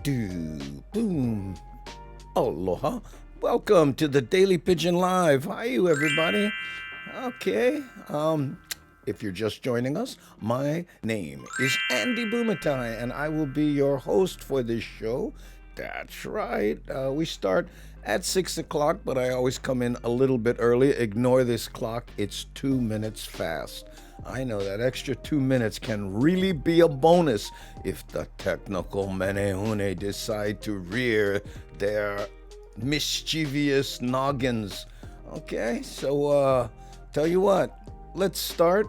Boom. Aloha. Welcome to the Daily Pigeon Live. Hi, you everybody. Okay. If you're just joining us, my name is Andy Bumatai, and I will be your host for this show. That's right. We start at 6 o'clock, but I always come in a little bit early. Ignore this clock. It's 2 minutes fast. I know that extra 2 minutes can really be a bonus if the technical menehune decide to rear their mischievous noggins. Okay, so tell you what, let's start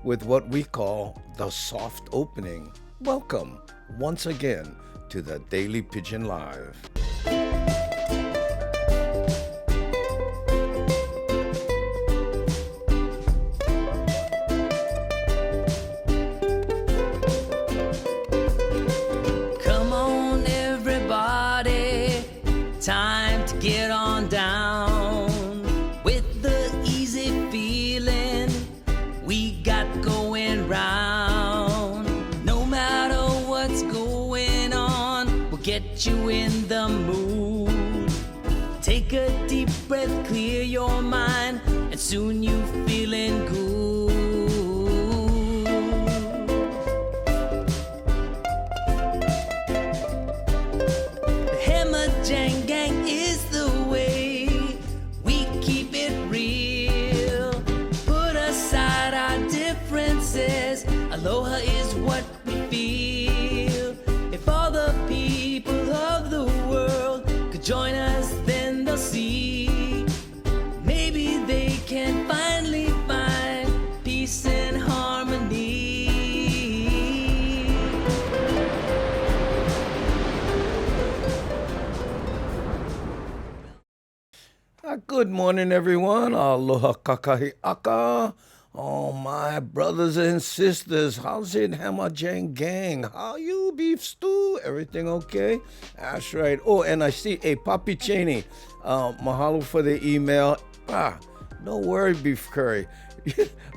with what we call the soft opening. Welcome once again to the Daily Pigeon Live. Come on, everybody, time to get on down with the easy feeling we got going round. No matter what's going on, we'll get you in the mood. Take a deep breath, clear your mind, and soon you feeling good. The Hammerjang Gang is the way we keep it real. Put aside our differences, aloha is what we feel. If all the people of the world could join us, then they'll see. Maybe they can finally find peace and harmony. Good morning, everyone. Aloha kakahiaka. Oh, my brothers and sisters. How's it, Hammerjang Gang? How you, beef stew? Everything okay? That's right. Oh, and I see, hey, Papi Cheney, mahalo for the email. No worry, beef curry.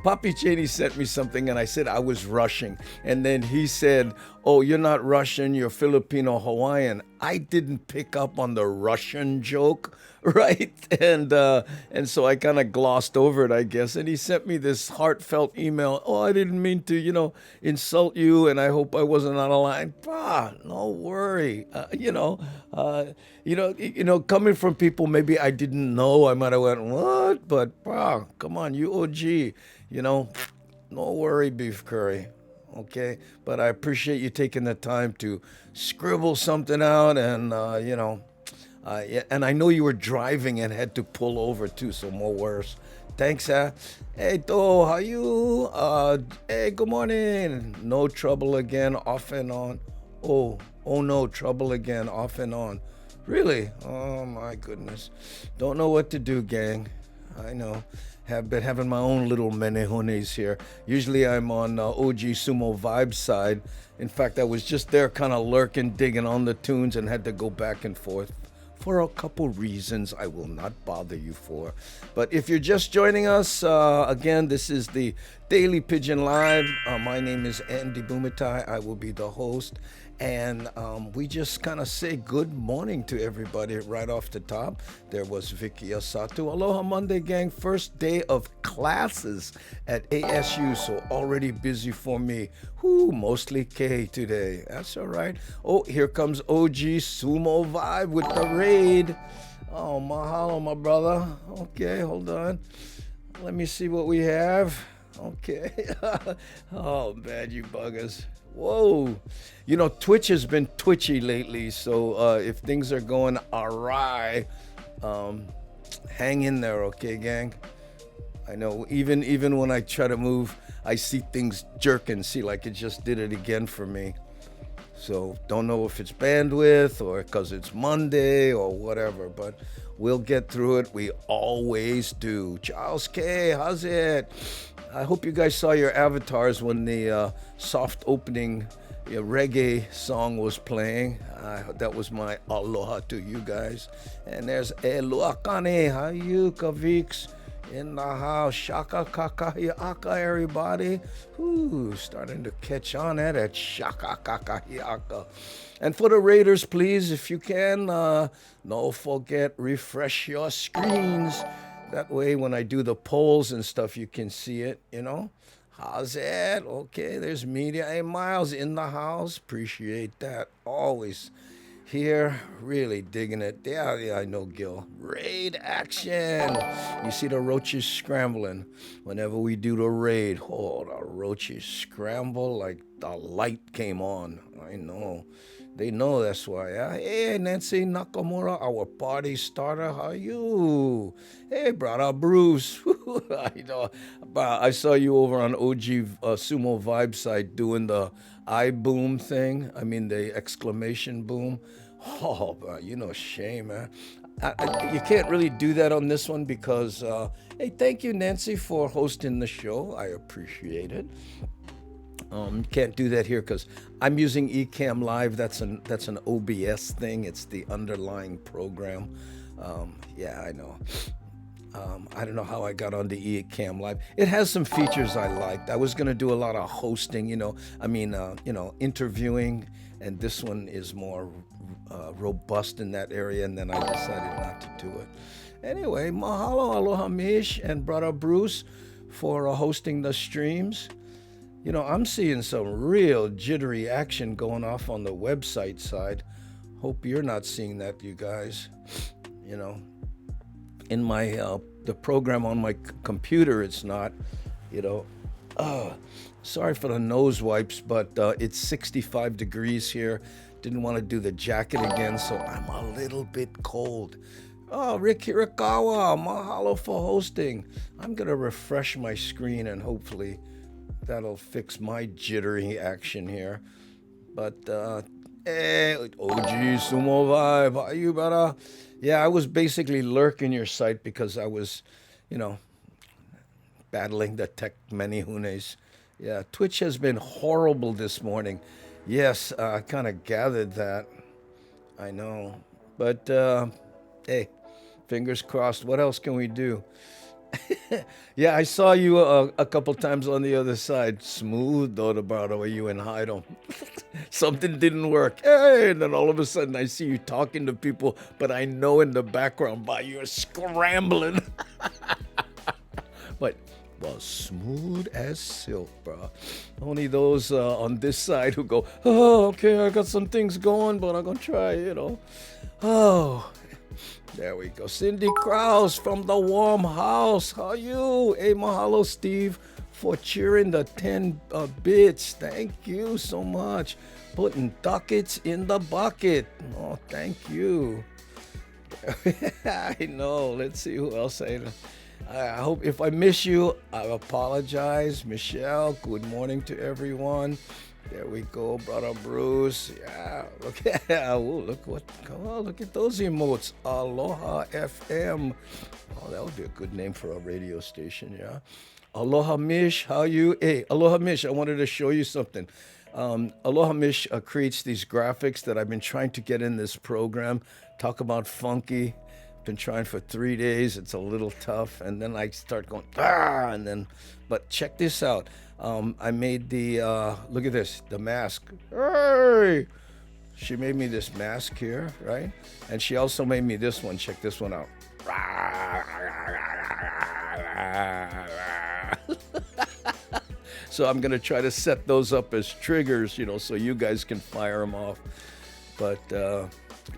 Papi Cheney sent me something and I said I was Russian. And then he said, oh, you're not Russian, you're Filipino Hawaiian. I didn't pick up on the Russian joke, right? And so I kind of glossed over it, I guess. And he sent me this heartfelt email. Oh, I didn't mean to, insult you, and I hope I wasn't on a line. No worry. Coming from people maybe I didn't know, I might have went, what? But come on, you OG, no worry, beef curry. Okay, but I appreciate you taking the time to scribble something out, and and I know you were driving and had to pull over too, so more worse. Thanks, Hey, Do, how you? Hey, good morning. No trouble again, off and on. Oh no, trouble again, off and on. Really? Oh my goodness. Don't know what to do, gang. I know. Have been having my own little menehones here. Usually I'm on OG Sumo Vibe side. In fact, I was just there kind of lurking, digging on the tunes, and had to go back and forth for a couple reasons I will not bother you for. But if you're just joining us, again, this is the Daily Pigeon Live. My name is Andy Bumatai. I will be the host. And we just kind of say good morning to everybody right off the top. There was Vicky Asatu. Aloha Monday, gang. First day of classes at ASU, so already busy for me. Mostly K today. That's all right. Oh, here comes OG Sumo Vibe with the raid. Oh, mahalo, my brother. Okay, hold on. Let me see what we have. Okay. Oh, man, you buggers. Whoa. Twitch has been twitchy lately, so if things are going awry, hang in there, okay, gang? I know, even when I try to move, I see things jerking. See, like it just did it again for me. So don't know if it's bandwidth or because it's Monday or whatever, but we'll get through it. We always do. Charles K, how's it? I hope you guys saw your avatars when the soft opening reggae song was playing. That was my aloha to you guys. And there's Luakane, how you, Kavix? in the house. Shaka kakahiaka, everybody. Ooh, starting to catch on at it. Shaka kakahiaka. And for the Raiders, please, if you can, don't forget, refresh your screens. That way, when I do the polls and stuff, you can see it, you know? How's it? Okay, there's media. Hey, Miles in the house. Appreciate that. Always here, really digging it. Yeah, yeah, I know, Gil. Raid action. You see the roaches scrambling whenever we do the raid. Oh, the roaches scramble like the light came on. I know. They know that's why. Yeah? Hey, Nancy Nakamura, our party starter. How you? Hey, brother Bruce. I know. I saw you over on OG Sumo Vibe site doing the I boom thing. I mean, the exclamation boom. Oh, bro, you know, shame, man. You can't really do that on this one because, hey, thank you, Nancy, for hosting the show. I appreciate it. Can't do that here because I'm using Ecamm Live. That's an OBS thing. It's the underlying program. Yeah, I know. I don't know how I got onto Ecamm Live. It has some features I liked. I was gonna do a lot of hosting, interviewing, and this one is more robust in that area. And then I decided not to do it. Anyway, mahalo, aloha Mish and brother Bruce for hosting the streams. You know, I'm seeing some real jittery action going off on the website side. Hope you're not seeing that, you guys. You know, in my the program on my computer, it's not. You know, sorry for the nose wipes, but it's 65 degrees here. Didn't want to do the jacket again, so I'm a little bit cold. Oh, Rick Hirakawa, mahalo for hosting. I'm gonna refresh my screen and hopefully that'll fix my jittery action here. But, hey, OG Sumo Vibe, how you better? Yeah, I was basically lurking your site because I was, you know, battling the tech manihunes. Yeah, Twitch has been horrible this morning. Yes, I kind of gathered that. I know. But, hey, fingers crossed. What else can we do? Yeah, I saw you a couple times on the other side. Smooth, though, about the way you and hide them. Something didn't work. Hey, and then all of a sudden I see you talking to people, but I know in the background by you're scrambling. But, well, smooth as silk, bro. Only those on this side who go, oh, okay, I got some things going, but I'm going to try, you know. Oh, there we go. Cindy Krause from the warm house. How you? Hey, mahalo, Steve, for cheering the 10 bits. Thank you so much. Putting ducats in the bucket. Oh, thank you. I know. Let's see who else I hope if I miss you, I apologize. Michelle, good morning to everyone. There we go, brother Bruce. Yeah, look at come on, look at those emotes. Aloha FM. Oh, that would be a good name for a radio station, yeah. Aloha Mish, how you? Hey, Aloha Mish, I wanted to show you something. Aloha Mish creates these graphics that I've been trying to get in this program. Talk about funky. Been trying for 3 days. It's a little tough, and then I start going and then. But check this out. I made the look at this, the mask. Hey, she made me this mask here, right? And she also made me this one. Check this one out. So I'm gonna try to set those up as triggers, you know, so you guys can fire them off. But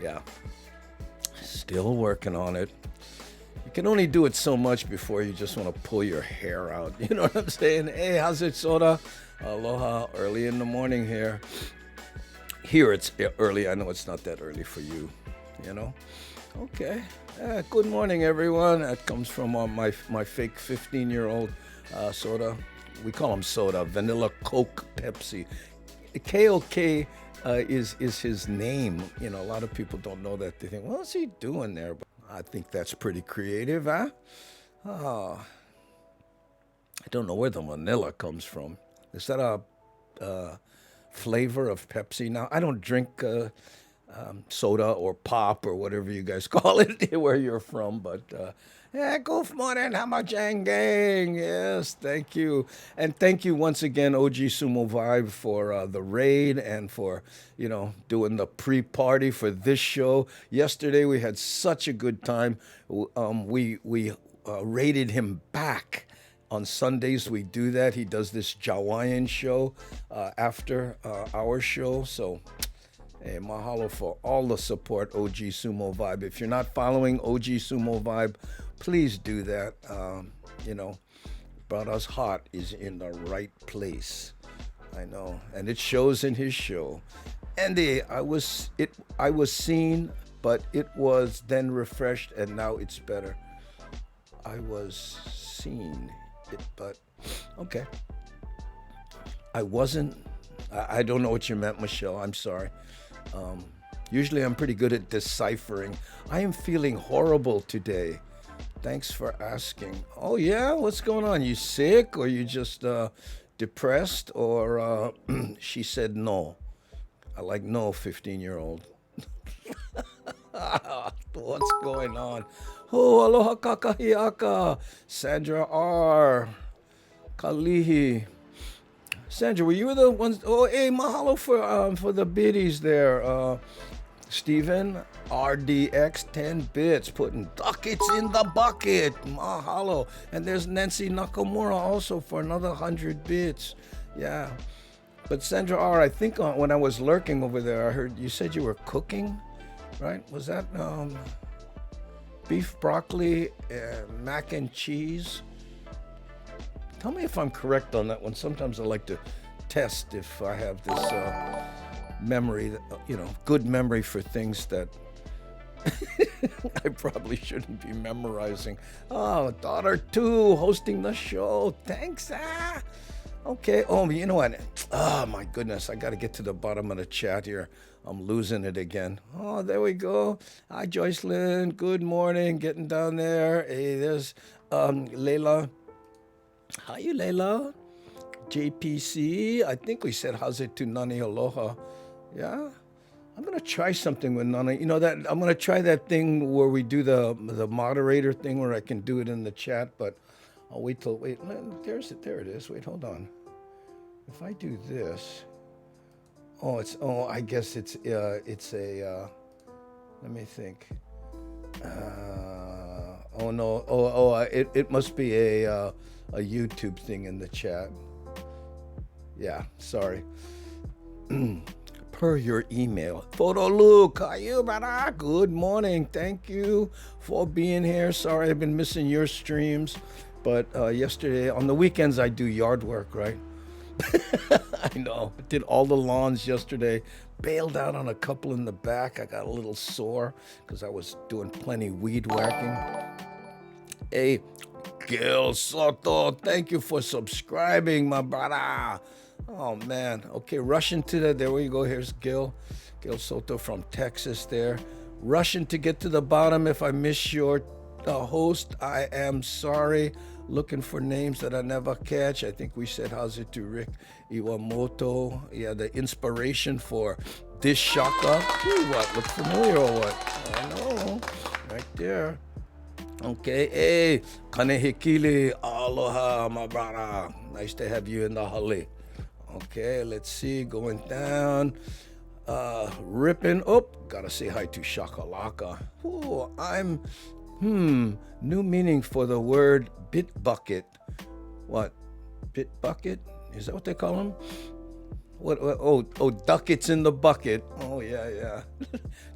yeah, still working on it. You can only do it so much before you just want to pull your hair out. You know what I'm saying? Hey, how's it, Soda? Aloha, early in the morning here. Here it's early. I know it's not that early for you, you know? Okay. Good morning, everyone. That comes from my fake 15-year-old Soda. We call him Soda. Vanilla Coke Pepsi. KOK is his name. You know, a lot of people don't know that. They think, what's he doing there? But I think that's pretty creative, huh? Oh, I don't know where the vanilla comes from. Is that a flavor of Pepsi? Now, I don't drink soda or pop or whatever you guys call it where you're from, but Yeah, Golf Morning Hamajang Gang. Yes, thank you. And thank you once again, OG Sumo Vibe, for the raid and for, doing the pre-party for this show. Yesterday we had such a good time. We raided him back. On Sundays we do that. He does this Jawaiian show after our show. So hey, mahalo for all the support, OG Sumo Vibe. If you're not following OG Sumo Vibe, please do that. Brother's heart is in the right place. I know, and it shows in his show. Andy, I was seen, but it was then refreshed, and now it's better. I was seen it, but okay. I wasn't. I don't know what you meant, Michelle. I'm sorry. Usually I'm pretty good at deciphering. I am feeling horrible today. Thanks for asking. Oh yeah, what's going on? You sick or you just depressed or she said no. I like no 15-year-old. What's going on? Oh, aloha kakahiaka. Sandra R. Kalihi. Sandra, were you the ones? Oh, hey, mahalo for the biddies there. Steven, RDX 10 bits, putting ducats in the bucket. Mahalo. And there's Nancy Nakamura also for another 100 bits. Yeah. But Sandra R, I think when I was lurking over there, I heard you said you were cooking, right? Was that beef broccoli, mac and cheese? Tell me if I'm correct on that one. Sometimes I like to test if I have this memory, good memory for things that I probably shouldn't be memorizing. Oh, daughter 2 hosting the show. Thanks. Okay. Oh, you know what? Oh, my goodness. I got to get to the bottom of the chat here. I'm losing it again. Oh, there we go. Hi, Joycelyn. Good morning. Getting down there. Hey, there's Layla. Hi, you, Layla. JPC. I think we said how's it to Nani Aloha. Yeah. I'm gonna try something with Nani. I'm gonna try that thing where we do the moderator thing where I can do it in the chat, but I'll wait. There it is. Wait, hold on. If I do this, I guess it's a. Let me think. Oh no. It must be a YouTube thing in the chat. Yeah, sorry. Per your email. Photo Luke, how you, brother? Good morning. Thank you for being here. Sorry I've been missing your streams, but yesterday, on the weekends, I do yard work, right? I know. Did all the lawns yesterday. Bailed out on a couple in the back. I got a little sore because I was doing plenty weed whacking. Hey, Gil Soto, thank you for subscribing, my brother. Oh, man. Okay, rushing to there we go. Here's Gil Soto from Texas there. Rushing to get to the bottom. If I miss your host, I am sorry. Looking for names that I never catch. I think we said how's it to Rick Iwamoto. Yeah, the inspiration for this shaka. What? Look familiar or what? I know. Right there. Okay, hey, Kanehikili, aloha, my brother. Nice to have you in the hale. Okay, let's see, going down, ripping up. Gotta say hi to Shakalaka. Ooh, new meaning for the word bit bucket. What? Bit bucket? Is that what they call them? What? Oh, ducats in the bucket. Oh, yeah.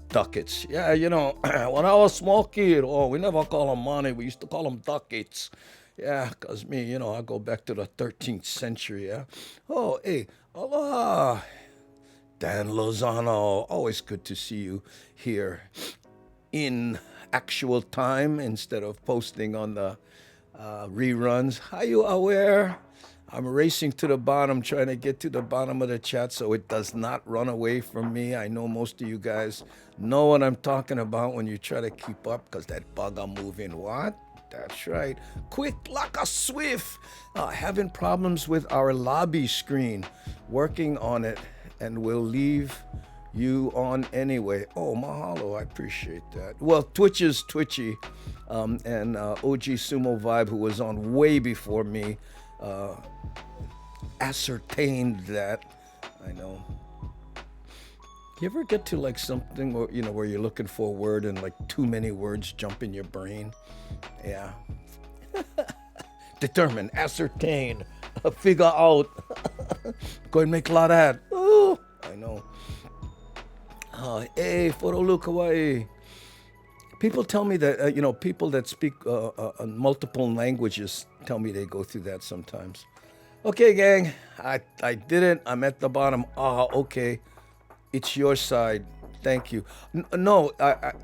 Ducats. Yeah, when I was a small kid, we never call them money. We used to call them ducats. Yeah, because me, I go back to the 13th century, yeah. Oh, hey, aloha. Dan Lozano, always good to see you here in actual time instead of posting on the reruns. Are you aware? I'm racing to the bottom, trying to get to the bottom of the chat so it does not run away from me. I know most of you guys know what I'm talking about when you try to keep up because that bugger moving. What? That's right. Quick like a swift. Having problems with our lobby screen. Working on it, and we'll leave You on anyway. Oh, mahalo. I appreciate that. Well, Twitch is Twitchy. And OG Sumo Vibe, who was on way before me, ascertained that. I know. You ever get to like something where, where you're looking for a word and like too many words jump in your brain? Yeah. Determine, ascertain, figure out. Go and make a lot of that. Oh, I know. Hey, Forolu Kawaii. People tell me that, people that speak multiple languages tell me they go through that sometimes. Okay, gang, I did it. I'm at the bottom. Okay. It's your side. Thank you. No,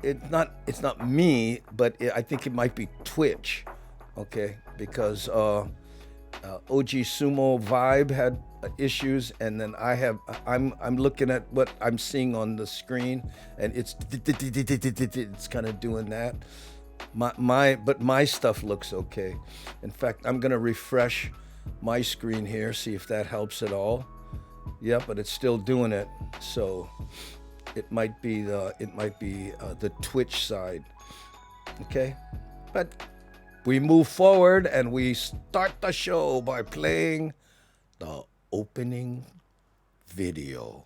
it's not me, but I think it might be Twitch. Okay, because OG Sumo Vibe had issues, and then I'm looking at what I'm seeing on the screen, and it's kind of doing that. But my stuff looks okay. In fact, I'm gonna refresh my screen here, see if that helps at all. Yeah, but it's still doing it. So it might be the Twitch side. Okay, but we move forward and we start the show by playing the opening video.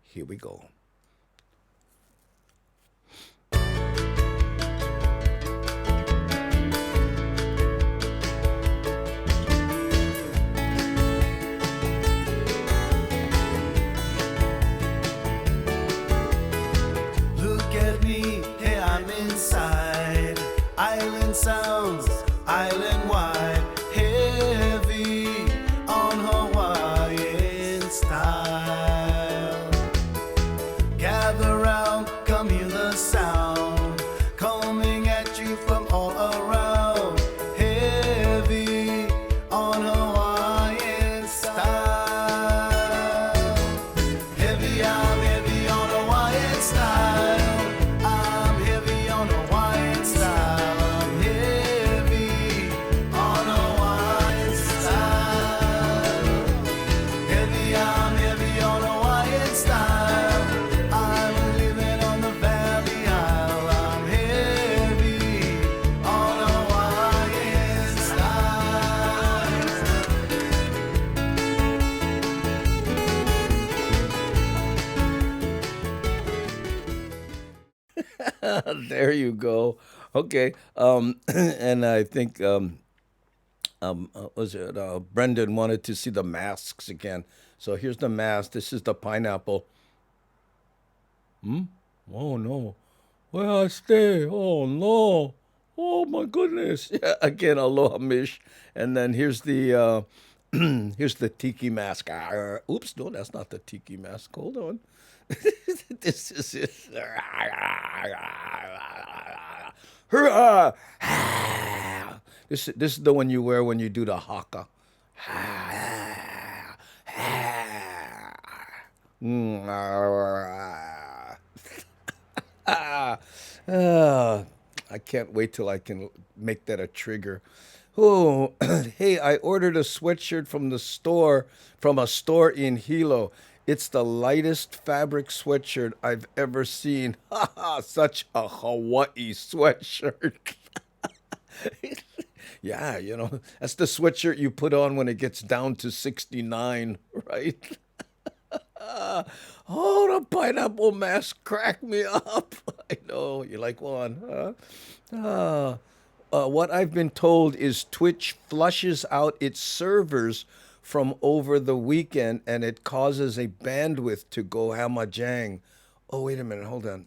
Here we go. Look at me, hey, I'm inside. Island sounds, island wide, heavy on Hawaiian style. Gather round, come hear the sound, coming at you from all around. Heavy on Hawaiian style. Heavy, I'm heavy on Hawaiian style. I'm heavy on Hawaiian style. I'm heavy on Hawaiian style. Heavy, I'm heavy on Hawaiian style. I'm living on the Valley Isle. I'm heavy on Hawaiian style. There you go. Okay. And I think was it Brendan wanted to see the masks again. So here's the mask. This is the pineapple. Oh no. Where I stay? Oh no. Oh my goodness. Yeah, again, aloha mish. And then here's the here's the tiki mask. Oops, no, that's not the tiki mask. Hold on. This is it. Hurrah! This is the one you wear when you do the haka. I can't wait till I can make that a trigger. Oh, hey, I ordered a sweatshirt from a store in Hilo. It's the lightest fabric sweatshirt I've ever seen. Such a Hawaii sweatshirt. Yeah, that's the sweatshirt you put on when it gets down to 69, right? Oh, the pineapple mask cracked me up. I know. You like one, huh? What I've been told is Twitch flushes out its servers from over the weekend and it causes a bandwidth to go hamajang. Oh, wait a minute. Hold on.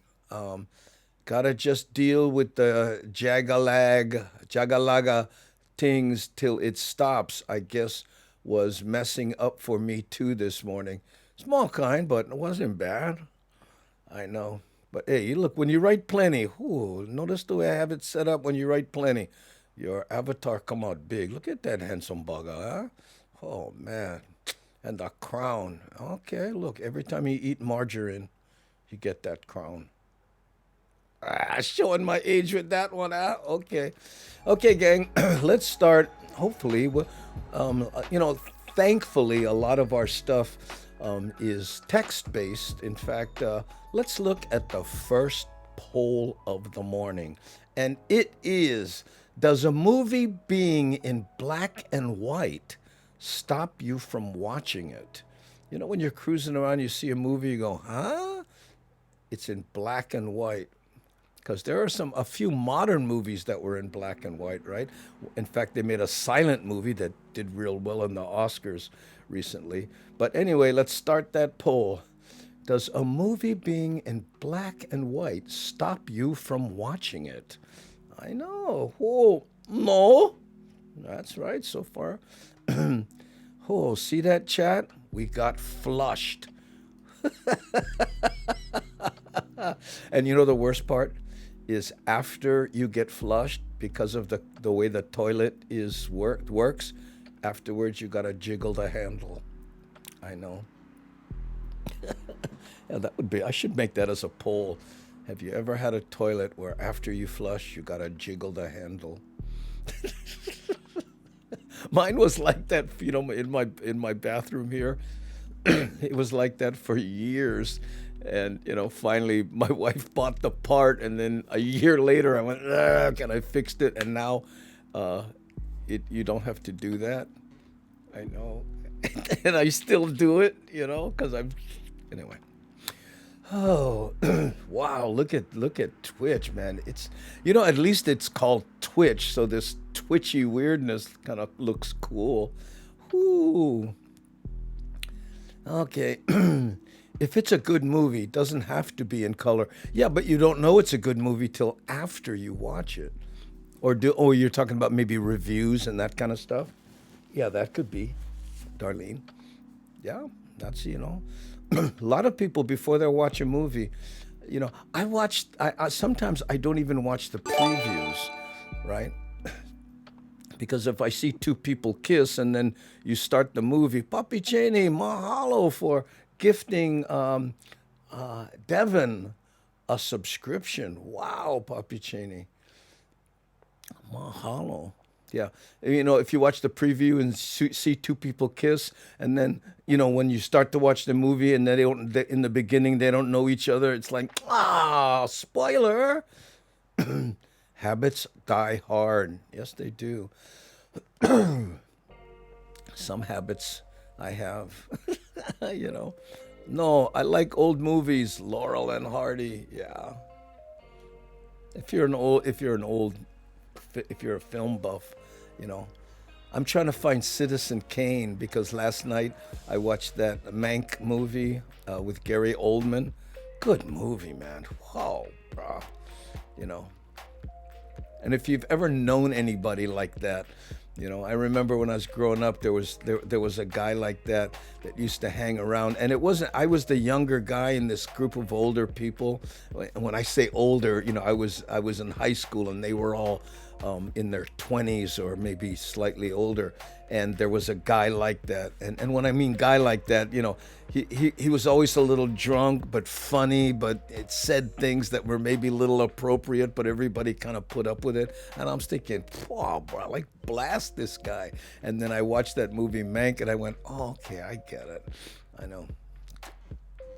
Gotta just deal with the jagalaga things till it stops, I guess, was messing up for me too this morning. Small kind, but it wasn't bad. I know. But hey, you look, when you write plenty, notice the way I have it set up when you write plenty. Your avatar come out big. Look at that handsome bugger, huh? Oh, man. And the crown. Okay, look, every time you eat margarine, you get that crown. Showing my age with that one, huh? Okay. Okay, gang, let's start. Hopefully, thankfully, a lot of our stuff is text-based. In fact, let's look at the first poll of the morning. And it is, does a movie being in black and white stop you from watching it? You know, when you're cruising around, you see a movie, you go, huh? It's in black and white. Because there are a few modern movies that were in black and white, right? In fact, they made a silent movie that did real well in the Oscars recently. But anyway, let's start that poll. Does a movie being in black and white stop you from watching it? I know. Oh, no. That's right so far. Oh, see that, chat? We got flushed. And you know the worst part is after you get flushed, because of the way the toilet works, afterwards you gotta jiggle the handle. I know. Yeah, that would be. I should make that as a poll. Have you ever had a toilet where after you flush, you gotta jiggle the handle? Mine was like that, you know, in my bathroom here. It was like that for years. And, you know, finally my wife bought the part, and then a year later I went, and I fixed it, and now you don't have to do that. I know. And I still do it, you know, because anyway. Oh, wow, look at Twitch, man. It's, you know, at least it's called Twitch, so this twitchy weirdness kind of looks cool. Ooh. Okay. If it's a good movie, it doesn't have to be in color. Yeah, but you don't know it's a good movie till after you watch it. Or you're talking about maybe reviews and that kind of stuff? Yeah, that could be, Darlene. Yeah, that's, you know. A lot of people, before they watch a movie, you know, I sometimes I don't even watch the previews, right? Because if I see two people kiss and then you start the movie, Papi Cheney, mahalo for gifting Devin a subscription. Wow, Papi Cheney. Mahalo. Yeah. You know, if you watch the preview and see two people kiss, and then, you know, when you start to watch the movie and in the beginning they don't know each other, it's like, spoiler. Habits die hard. Yes, they do. Some habits I have, you know. No, I like old movies, Laurel and Hardy. Yeah. If you're a film buff, you know. I'm trying to find Citizen Kane because last night I watched that Mank movie with Gary Oldman. Good movie, man. Wow, bro. You know. And if you've ever known anybody like that, you know, I remember when I was growing up, there was a guy like that used to hang around, and I was the younger guy in this group of older people. When I say older, you know, I was in high school and they were all in their 20s or maybe slightly older, and there was a guy like that. And when I mean guy like that, you know, he was always a little drunk but funny, but it said things that were maybe a little appropriate, but everybody kind of put up with it. And I'm thinking, wow, bro, like blast this guy. And then I watched that movie Mank and I went, oh, okay, I get it. I know.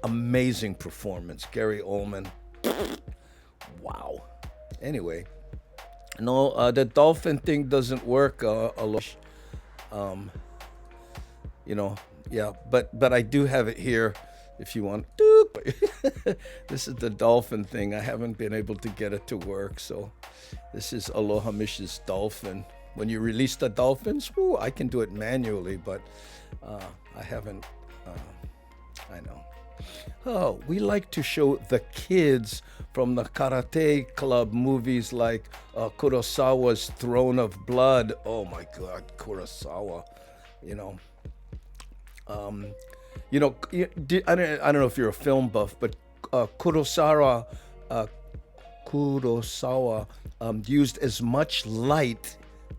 Amazing performance, Gary Oldman. Wow. Anyway. No, the dolphin thing doesn't work, Alosh. You know, yeah, but I do have it here if you want. This is the dolphin thing. I haven't been able to get it to work, so this is Aloha Mish's dolphin. When you release the dolphins, I can do it manually, but I haven't. I know. Oh, we like to show the kids from the Karate Club movies like Kurosawa's Throne of Blood. Oh my God, Kurosawa. You know. You know, I don't know if you're a film buff, but Kurosawa used as much light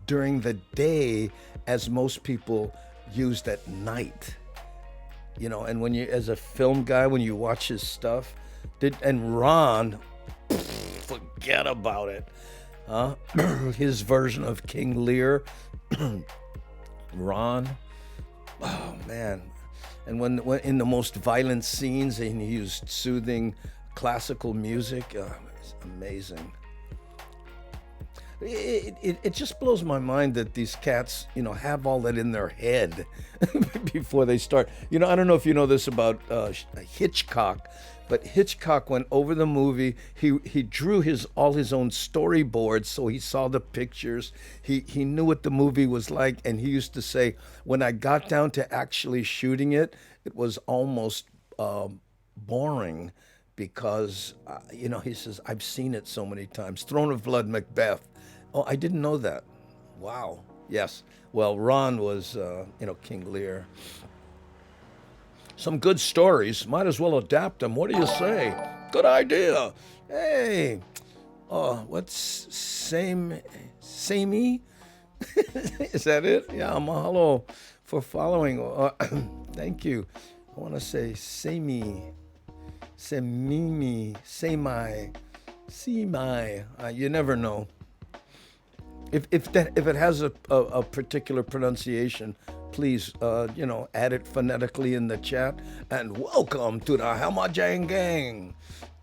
during the day as most people used at night. You know, and when you, as a film guy, when you watch his stuff, and Ron, forget about it. His version of King Lear, Ron, Oh man. And when in the most violent scenes and he used soothing classical music, it's amazing. It just blows my mind that these cats, have all that in their head before they start. I don't know if you know this about Hitchcock, but Hitchcock went over the movie. He drew all his own storyboards, so he saw the pictures. He knew what the movie was like, and he used to say, when I got down to actually shooting it, it was almost boring because he says, I've seen it so many times. Throne of Blood, Macbeth. Oh, I didn't know that. Wow. Yes. Well, Ron was, King Lear. Some good stories. Might as well adapt them. What do you say? Good idea. Hey. What's samey? Is that it? Yeah. Mahalo for following. Thank you. I want to say samey, semimi, semai, semai. You never know. If it has a particular pronunciation, please add it phonetically in the chat. And welcome to the Hamajang Gang.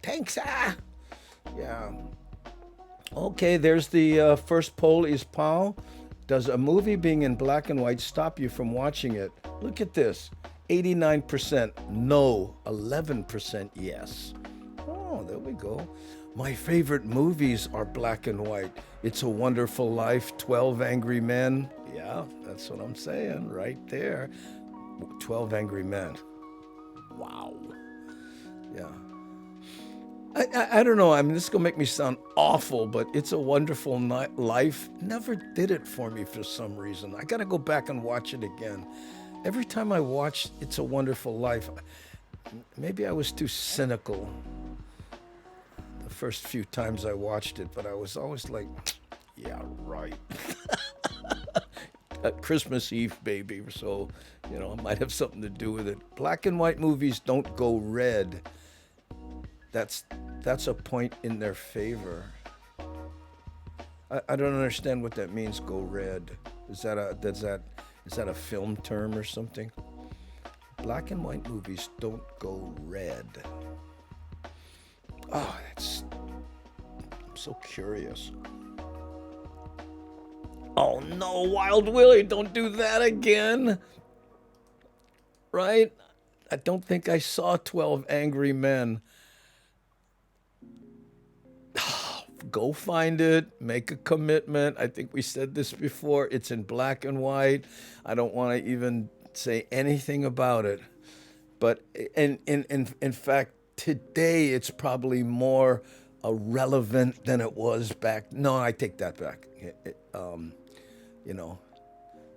Thanks, yeah. Okay, there's the first poll is Pau. Does a movie being in black and white stop you from watching it? Look at this. 89% no, 11% yes. Oh, there we go. My favorite movies are black and white. It's a Wonderful Life, 12 Angry Men. Yeah, that's what I'm saying right there. 12 Angry Men. Wow. Yeah. I don't know. I mean, this is going to make me sound awful, but It's a Wonderful Life never did it for me for some reason. I got to go back and watch it again. Every time I watch It's a Wonderful Life, maybe I was too cynical the first few times I watched it, but I was always like, yeah, right. Christmas Eve, baby. So, it might have something to do with it. Black and white movies don't go red. That's a point in their favor. I don't understand what that means, go red. Is that a film term or something? Black and white movies don't go red. Oh, I'm so curious. Oh no, Wild Willie, don't do that again. Right? I don't think I saw 12 Angry Men. Go find it, make a commitment. I think we said this before. It's in black and white. I don't want to even say anything about it. But in fact, today it's probably more relevant than it was back. No, I take that back.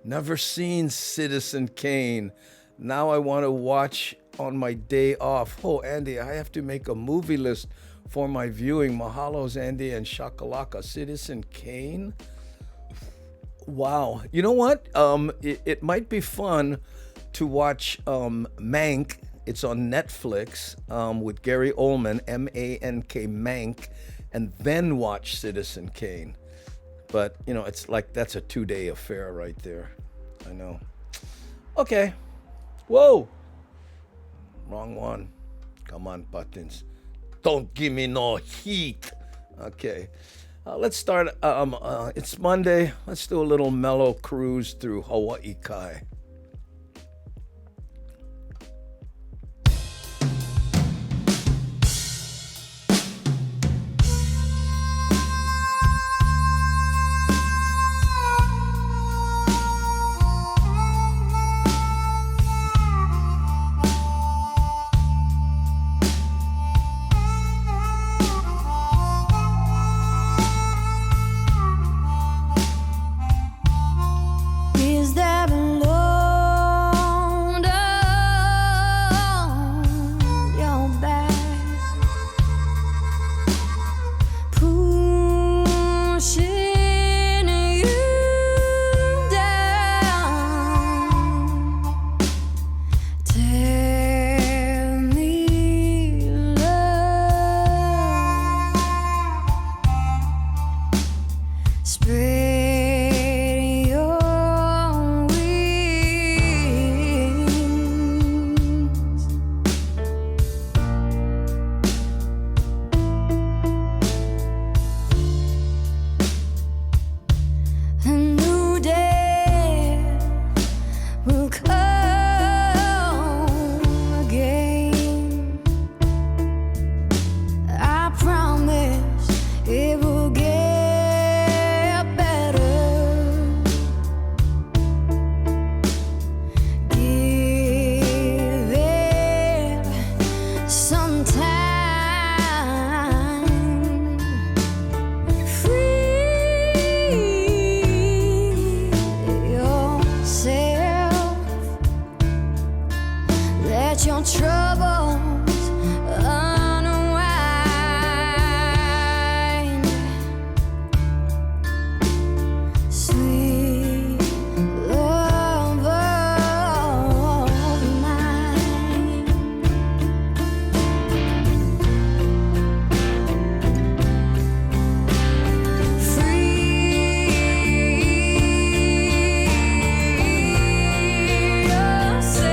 Never seen Citizen Kane. Now I want to watch on my day off. Oh, Andy, I have to make a movie list for my viewing. Mahalos, Andy and Shakalaka. Citizen Kane. Wow. You know what? It might be fun to watch Mank. It's on Netflix with Gary Oldman, M-A-N-K, Mank, and then watch Citizen Kane. But, it's like that's a 2-day affair right there. I know. Okay. Whoa. Wrong one. Come on, buttons. Don't give me no heat. Okay. Let's start. It's Monday. Let's do a little mellow cruise through Hawaii Kai. Is there a love? sometime. Free yourself. Let your troubles unwind. Sweet love of mine. Free yourself.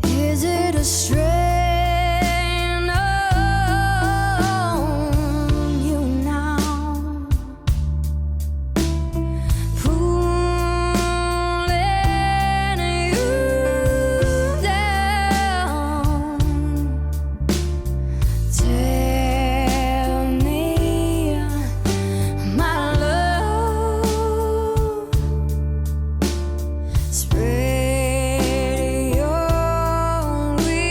Is it a strain on you now? Pulling you down. Tell me, my love, spread your wings.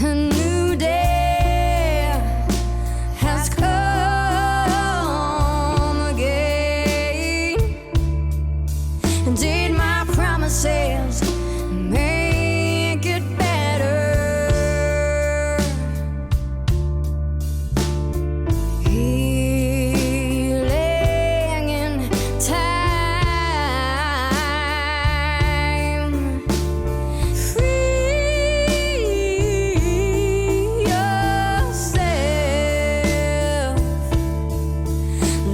A new day has come again. Did my promises make it better? Healing in time. Free yourself.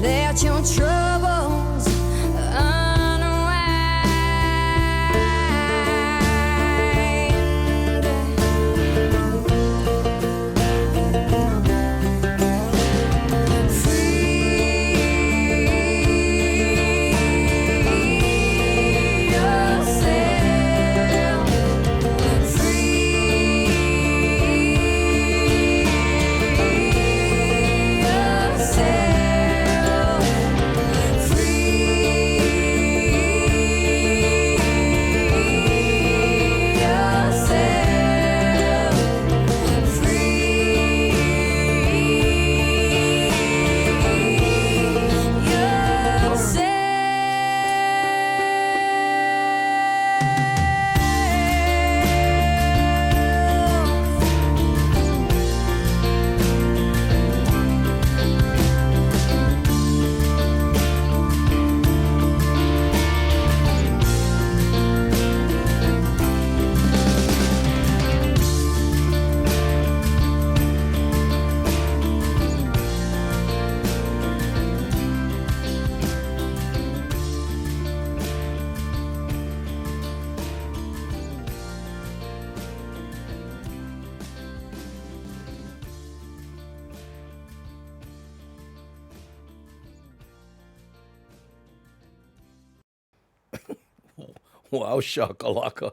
Let your troubles unwind. Free yourself. Free yourself. Free yourself. Wow, shakalaka.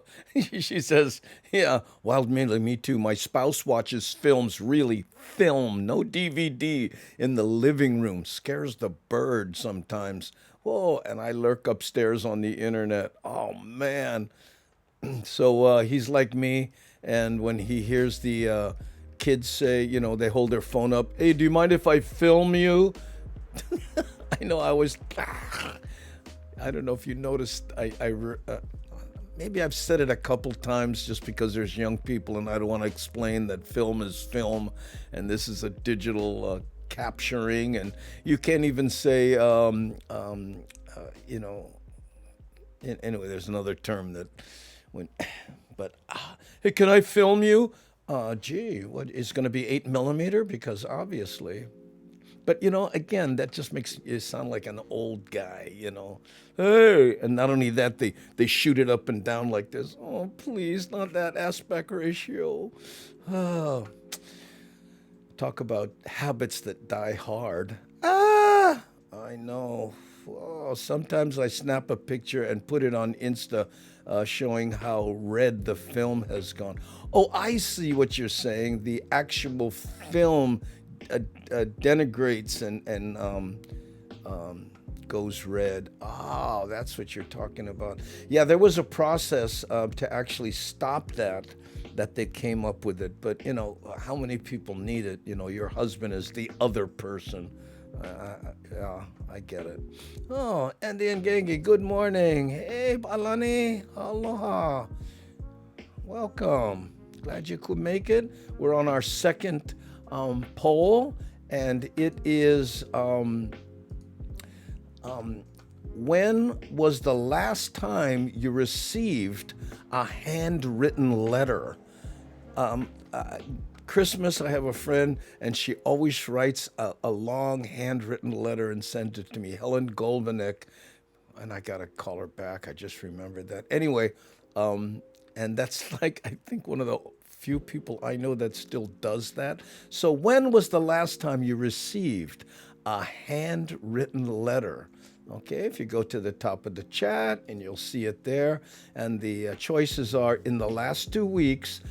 She says, yeah, wild mainly me too. My spouse watches films, really film, no DVD, in the living room. Scares the bird sometimes. Whoa, and I lurk upstairs on the internet. Oh, man. So he's like me, and when he hears the kids say, they hold their phone up, hey, do you mind if I film you? I know I was. I don't know if you noticed. Maybe I've said it a couple times just because there's young people, and I don't want to explain that film is film, and this is a digital capturing, and you can't even say, anyway, there's another term that when, but hey, can I film you? Gee, what is going to be 8 millimeter? Because obviously. But again, that just makes you sound like an old guy. Hey, and not only that, they shoot it up and down like this. Oh, please, not that aspect ratio. Oh, talk about habits that die hard. Ah, I know. Oh, sometimes I snap a picture and put it on Insta, showing how red the film has gone. Oh, I see what you're saying. The actual film denigrates and goes red. Oh, that's what you're talking about. Yeah, there was a process to actually stop that they came up with it. But how many people need it? Your husband is the other person. Yeah, I get it. Oh, Andy and Gengi, good morning. Hey, Balani, aloha. Welcome. Glad you could make it. We're on our second poll, and it is when was the last time you received a handwritten letter? Christmas, I have a friend, and she always writes a long handwritten letter and sends it to me. Helen Goldenek, and I gotta call her back. I just remembered that. Anyway, and that's like I think one of the few people I know that still does that. So when was the last time you received a handwritten letter? Okay, if you go to the top of the chat and you'll see it there, and the choices are in the last 2 weeks,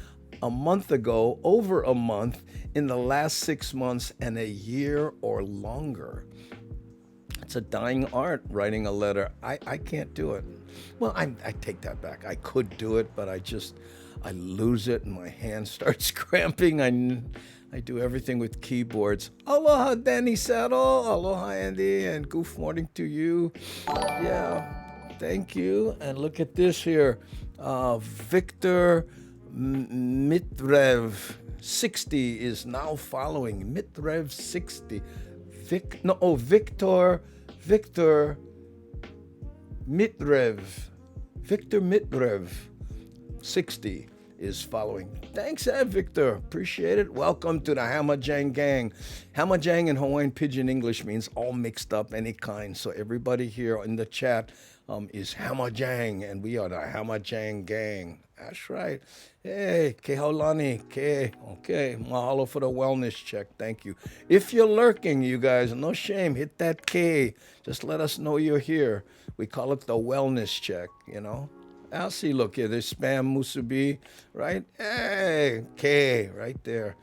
a month ago, over a month, in the last 6 months, and a year or longer. It's a dying art, writing a letter. I can't do it. Well, I take that back. I could do it, but I lose it and my hand starts cramping. I do everything with keyboards. Aloha, Danny Saddle. Aloha, Andy, and goof morning to you. Yeah, thank you. And look at this here. Victor Mitrev 60 is now following. Mitrev 60. Victor Mitrev. Victor Mitrev 60 is following. Thanks, Victor. Appreciate it. Welcome to the Hamajang gang. Hamajang in Hawaiian Pidgin English means all mixed up, any kind. So everybody here in the chat is Hamajang, and we are the Hamajang gang. That's right. Hey, Kehaulani, Ke. Okay, mahalo for the wellness check. Thank you. If you're lurking, you guys, no shame, hit that K. Just let us know you're here. We call it the wellness check, I'll see, look here, there's spam musubi, right? Hey, K, right there.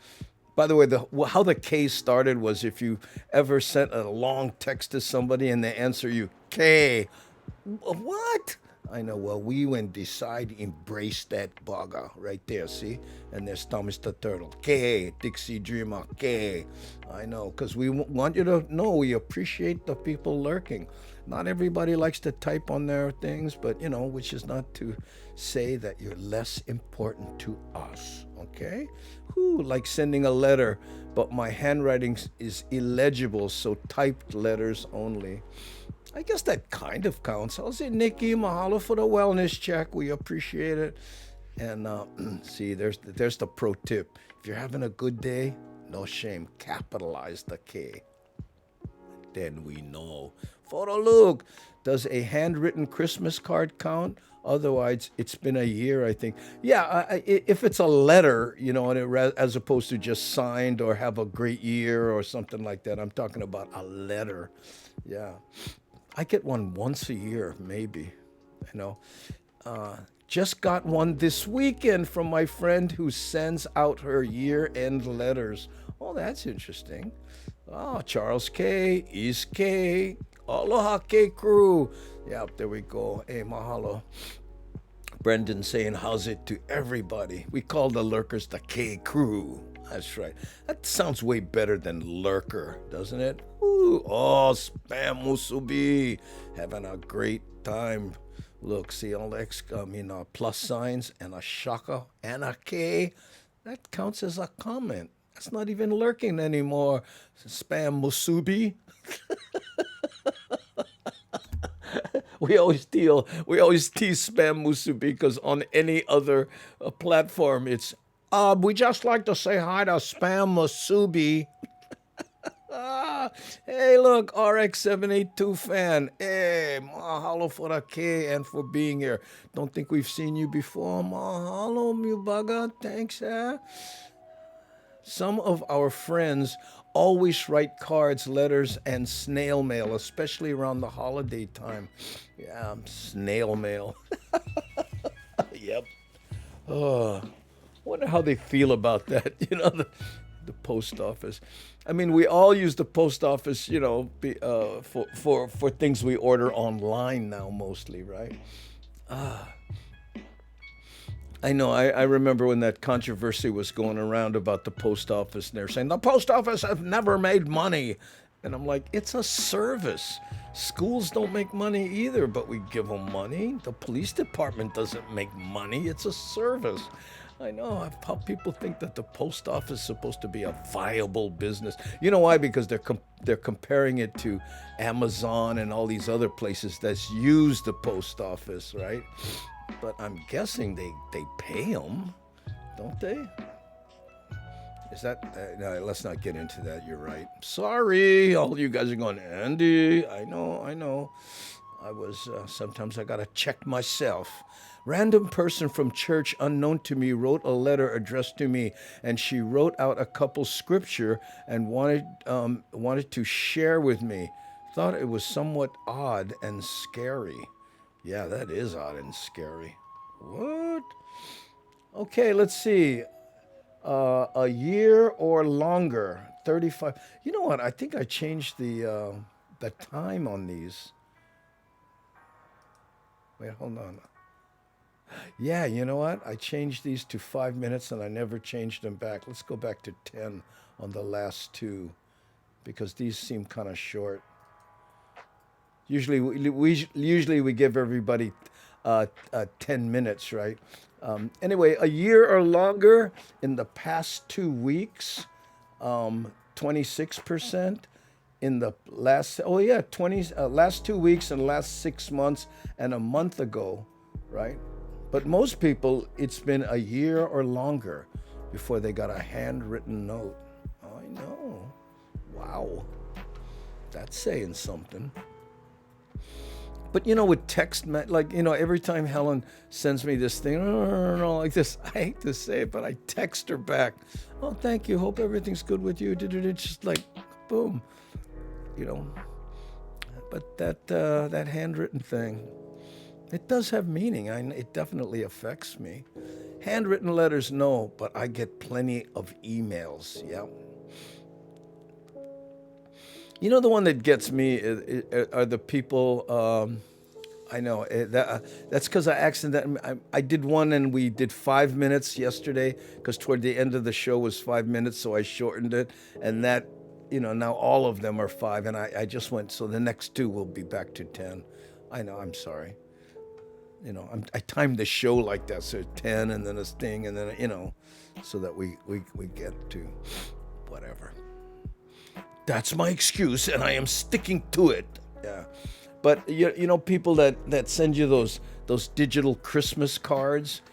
By the way, how the K started was if you ever sent a long text to somebody and they answer you, K. What? I know, well, we when decide embrace that bugger right there, see? And there's Thomas the Turtle, K, Dixie Dreamer, K. I know, because we want you to know we appreciate the people lurking. Not everybody likes to type on their things, but, which is not to say that you're less important to us, okay? Like sending a letter, but my handwriting is illegible, so typed letters only. I guess that kind of counts. How's it, Nikki? Mahalo for the wellness check. We appreciate it. And see, there's the pro tip. If you're having a good day, no shame, capitalize the K. Then we know. Photo Luke, does a handwritten Christmas card count? Otherwise, it's been a year, I think. Yeah, if it's a letter, as opposed to just signed or have a great year or something like that. I'm talking about a letter. Yeah. I get one once a year, maybe. Just got one this weekend from my friend who sends out her year-end letters. Oh, that's interesting. Oh, Charles K, East K, aloha K crew. Yep, there we go. Hey, mahalo. Brendan saying how's it to everybody. We call the lurkers the K crew. That's right. That sounds way better than lurker, doesn't it? Ooh, oh, spam musubi. Having a great time. Look, see all the plus signs and a shaka and a K. That counts as a comment. That's not even lurking anymore. Spam musubi. We always tease spam musubi because on any other platform it's we just like to say hi to spam musubi. Hey, look, RX782 fan. Hey, mahalo for the K and for being here. Don't think we've seen you before. Mahalo, Mubaga. Thanks, Some of our friends always write cards, letters, and snail mail, especially around the holiday time. Yeah, snail mail. Yep. Oh, wonder how they feel about that. The post office. I mean, we all use the post office, for things we order online now, mostly, right? I know. I remember when that controversy was going around about the post office, and they're saying the post office has never made money, and I'm like, it's a service. Schools don't make money either, but we give them money. The police department doesn't make money. It's a service. I know how people think that the post office is supposed to be a viable business. You know why? Because they're comparing it to Amazon and all these other places that's use the post office, right? But I'm guessing they pay them, don't they? Is that? No, let's not get into that. You're right. Sorry, all you guys are going, Andy. I know. I was sometimes I gotta check myself. Random person from church unknown to me wrote a letter addressed to me, and she wrote out a couple scripture and wanted to share with me. Thought it was somewhat odd and scary. Yeah, that is odd and scary. What? Okay, let's see. A year or longer, 35. You know what? I think I changed the time on these. Wait, hold on. Yeah, you know what? I changed these to 5 minutes and I never changed them back. Let's go back to 10 on the last two because these seem kind of short. Usually we give everybody 10 minutes, right? Anyway, a year or longer in the past 2 weeks, 26%. In the last, 20 last 2 weeks and last 6 months and a month ago, right? But most people, it's been a year or longer before they got a handwritten note. I know. Wow. That's saying something. But with text, every time Helen sends me this thing, like this, I hate to say it, but I text her back. Oh, thank you. Hope everything's good with you. It's just like, boom, But that handwritten thing, it does have meaning. It definitely affects me. Handwritten letters, no, but I get plenty of emails. Yeah. The one that gets me are the people. I know that's because I did one and we did 5 minutes yesterday because toward the end of the show was 5 minutes, so I shortened it, and that now all of them are 5, and I just went. So the next 2 will be back to 10. I know. I'm sorry. I timed the show like that, so 10 and then a sting and then so that we get to whatever. That's my excuse, and I am sticking to it. Yeah, but people that send you those digital Christmas cards,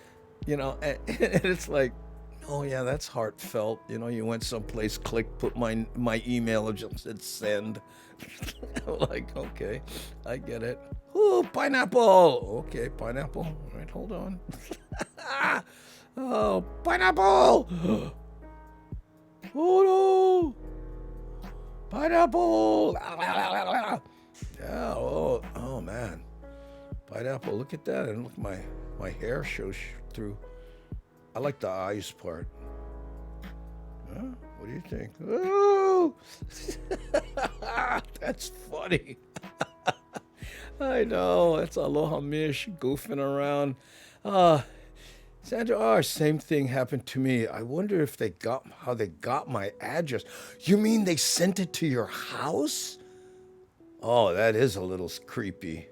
and it's like, oh yeah, that's heartfelt. You went someplace, click, put my email, and just said send. Like, okay, I get it. Ooh, pineapple. Okay, pineapple. All right, hold on. Oh, pineapple. Oh no. Pineapple! Yeah, oh man. Pineapple, look at that. And look, my hair shows through. I like the eyes part. Huh? What do you think? Oh! That's funny. I know, it's Aloha Mish goofing around. Sandra, same thing happened to me. I wonder if how they got my address. You mean they sent it to your house? Oh, that is a little creepy.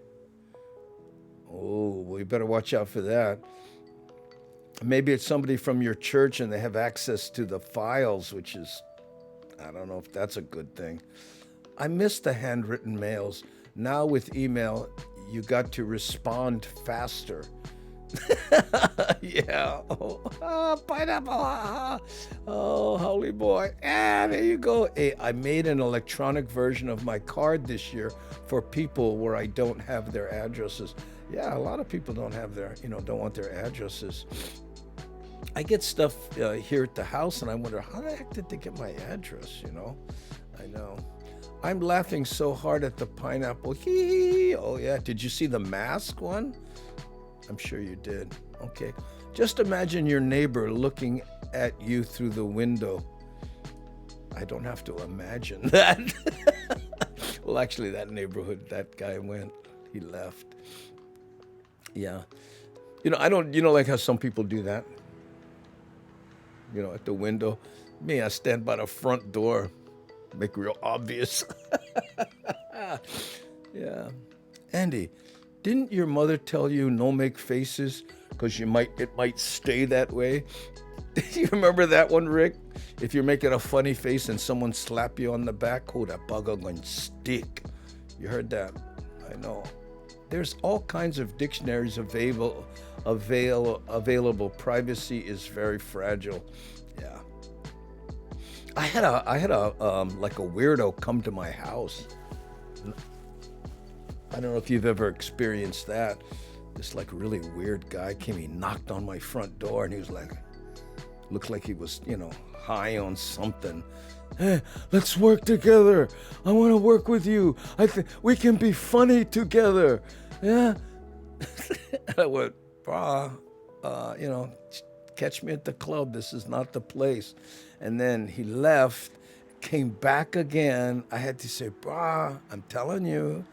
Oh, we better watch out for that. Maybe it's somebody from your church and they have access to the files, which is, I don't know if that's a good thing. I miss the handwritten mails. Now with email, you got to respond faster. Yeah. Oh, pineapple. Oh, holy boy. Ah, there you go. Hey, I made an electronic version of my card this year for people where I don't have their addresses. Yeah, a lot of people don't have their, don't want their addresses. I get stuff here at the house, and I wonder how the heck did they get my address? I know. I'm laughing so hard at the pineapple. Hee. Oh yeah. Did you see the mask one? I'm sure you did. Okay. Just imagine your neighbor looking at you through the window. I don't have to imagine that. Well, actually, that neighborhood, that guy went. He left. Yeah. I don't, like how some people do that? At the window. Me, I stand by the front door. Make real obvious. Yeah. Andy, didn't your mother tell you no make faces because it might stay that way? You remember that one, Rick? If you're making a funny face and someone slap you on the back, oh, that bugger going to stick. You heard that? I know. There's all kinds of dictionaries available. Privacy is very fragile. Yeah. I had a like a weirdo come to my house. I don't know if you've ever experienced that. This like really weird guy came. He knocked on my front door, and he was like, looked like he was high on something. Hey, let's work together. I want to work with you. I think we can be funny together. Yeah. I went, catch me at the club. This is not the place. And then he left, came back again. I had to say, I'm telling you,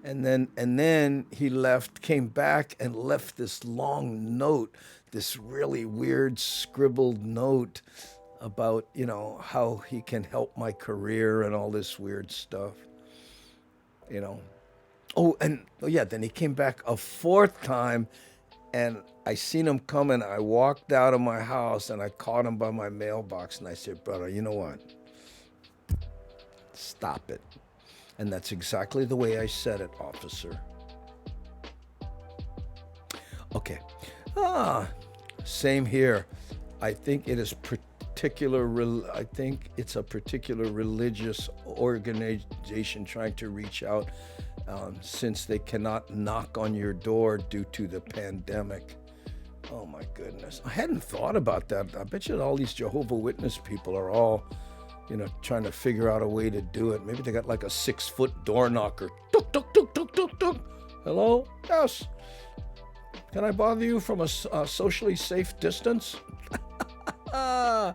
And then he left, came back and left this long note, this really weird scribbled note about, how he can help my career and all this weird stuff. Then he came back a fourth time, and I seen him coming. I walked out of my house and I caught him by my mailbox, and I said, brother, you know what? Stop it. And that's exactly the way I said it, officer. Okay. Same here. I think it's a particular religious organization trying to reach out since they cannot knock on your door due to the pandemic. Oh my goodness. I hadn't thought about that. I bet you all these Jehovah's Witness people are all, trying to figure out a way to do it. Maybe they got like a 6-foot door knocker. Tuk, tuk, tuk, tuk, tuk, tuk. Hello? Yes. Can I bother you from a socially safe distance? The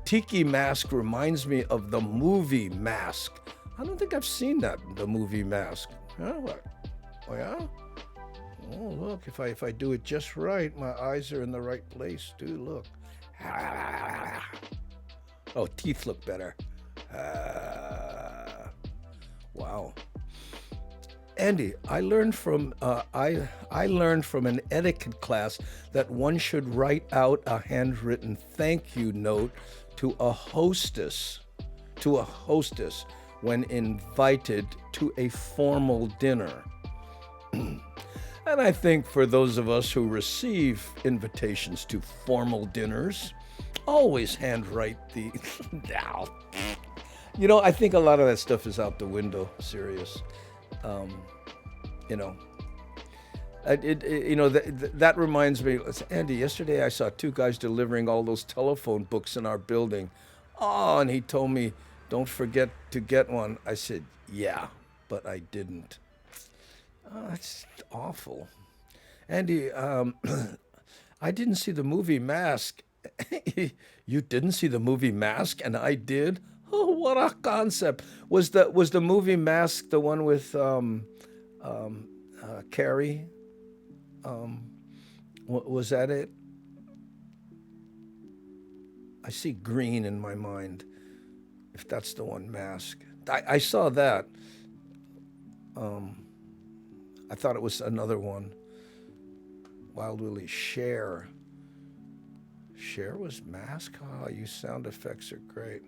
tiki mask reminds me of the movie Mask. I don't think I've seen the movie Mask. Huh? What? Oh, yeah? Oh, look, if I do it just right, my eyes are in the right place, too. Look. Oh, teeth look better. Wow. Andy, I learned from an etiquette class that one should write out a handwritten thank you note to a hostess when invited to a formal dinner. And I think for those of us who receive invitations to formal dinners, always handwrite the I think a lot of that stuff is out the window. Serious. That reminds me, Andy, yesterday I saw 2 guys delivering all those telephone books in our building. Oh, and he told me, don't forget to get one. I said, yeah, but I didn't. Oh, that's awful. Andy, I didn't see the movie Mask. You didn't see the movie Mask, and I did? Oh, what a concept. Was the movie Mask the one with Carrie? Was that it? I see green in my mind, if that's the one, Mask. I saw that. I thought it was another one. Wild Willie, Cher. Cher was Mask? Oh, you sound effects are great.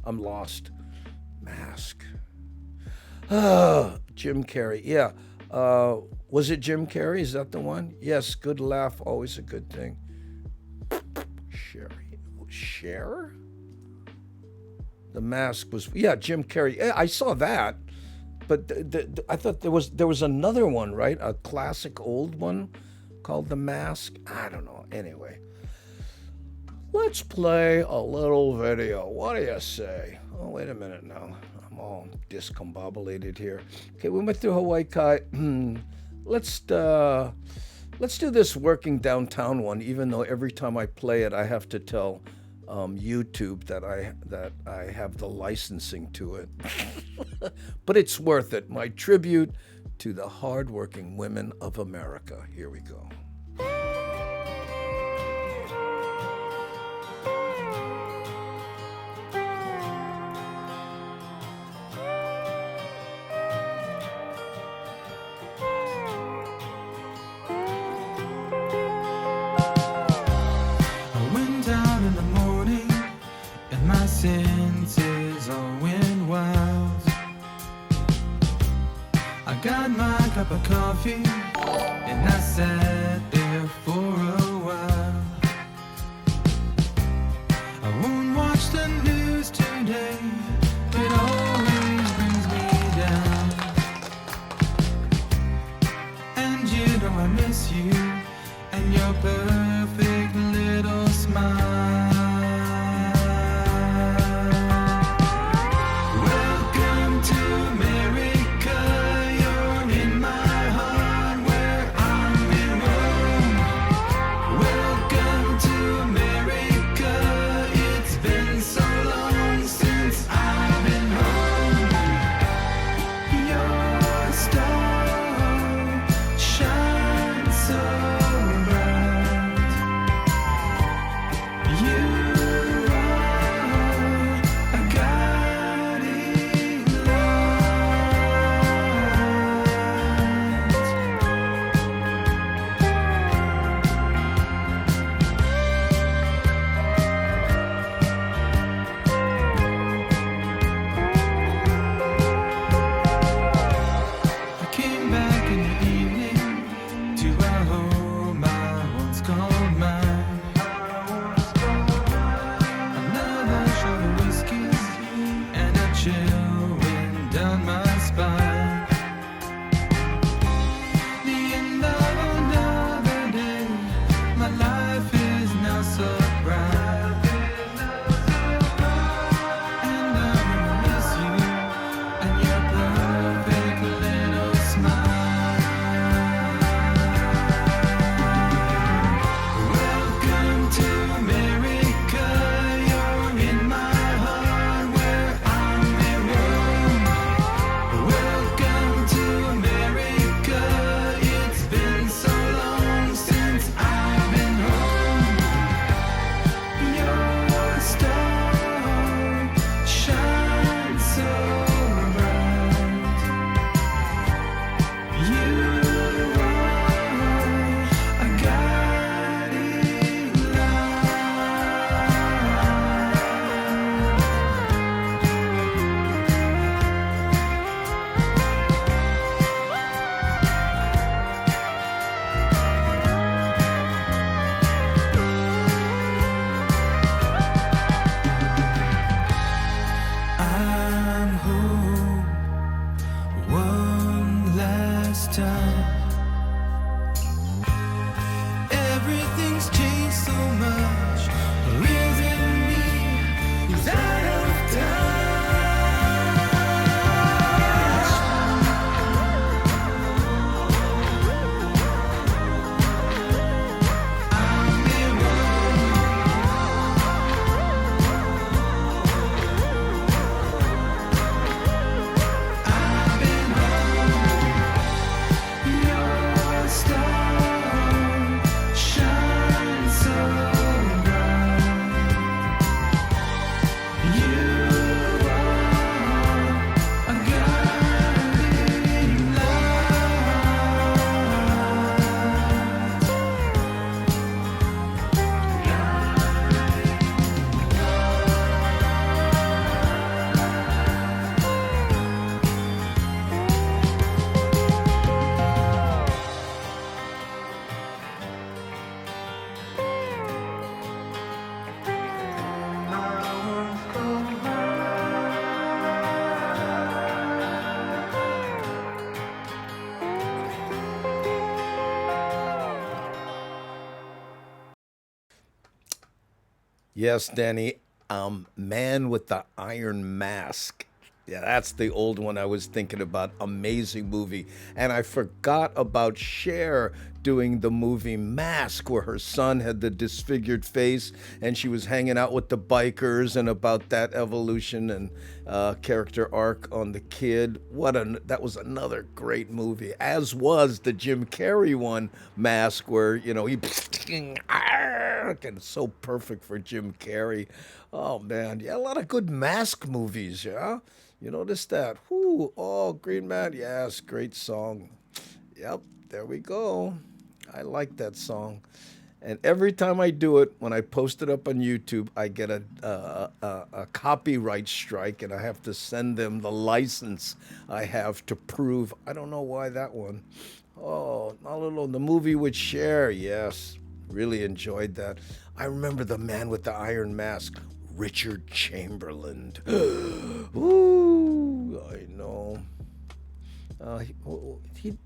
I'm lost. Mask. Jim Carrey. Yeah. Was it Jim Carrey? Is that the one? Yes. Good laugh. Always a good thing. Sherry. Cher? The Mask was. Yeah, Jim Carrey. Yeah, I saw that. But I thought there was another one, right? A classic old one called The Mask. I don't know. Anyway, let's play a little video. What do you say? Oh, wait a minute now. I'm all discombobulated here. Okay, we went through Hawaii Kai. let's do this working downtown one. Even though every time I play it, I have to tell YouTube that I have the licensing to it. But it's worth it. My tribute to the hardworking women of America. Here we go. I went out in the morning and my senses all went wild. I got my cup of coffee and I sat there for a while. I won't watch the news today, it always brings me down. And you know I miss you and your perfect little smile. Welcome to America, you're in my heart where I'm in Rome. Welcome to America, it's been so long since I've been home. Your star shines so bright. You are a guiding light. I came back in the evening to a home I once called mine. Another shot of whiskey and a chill went down my spine. The end of another day, my life is now so bright. And I miss you and your perfect little smile. Yes, Danny. Man with the Iron Mask. Yeah, that's the old one I was thinking about. Amazing movie. And I forgot about Cher doing the movie Mask, where her son had the disfigured face and she was hanging out with the bikers and about that evolution and character arc on the kid. That was another great movie, as was the Jim Carrey one, Mask, where, he and it's so perfect for Jim Carrey. Oh man, yeah, a lot of good Mask movies, yeah. You notice that? Whoo, oh, Green Man, yes, great song. Yep, there we go. I like that song. And every time I do it, when I post it up on YouTube, I get a copyright strike, and I have to send them the license I have to prove. I don't know why that one. Oh, not alone. The movie with Cher, yes, really enjoyed that. I remember the man with the iron mask, Richard Chamberlain. Ooh, I know. He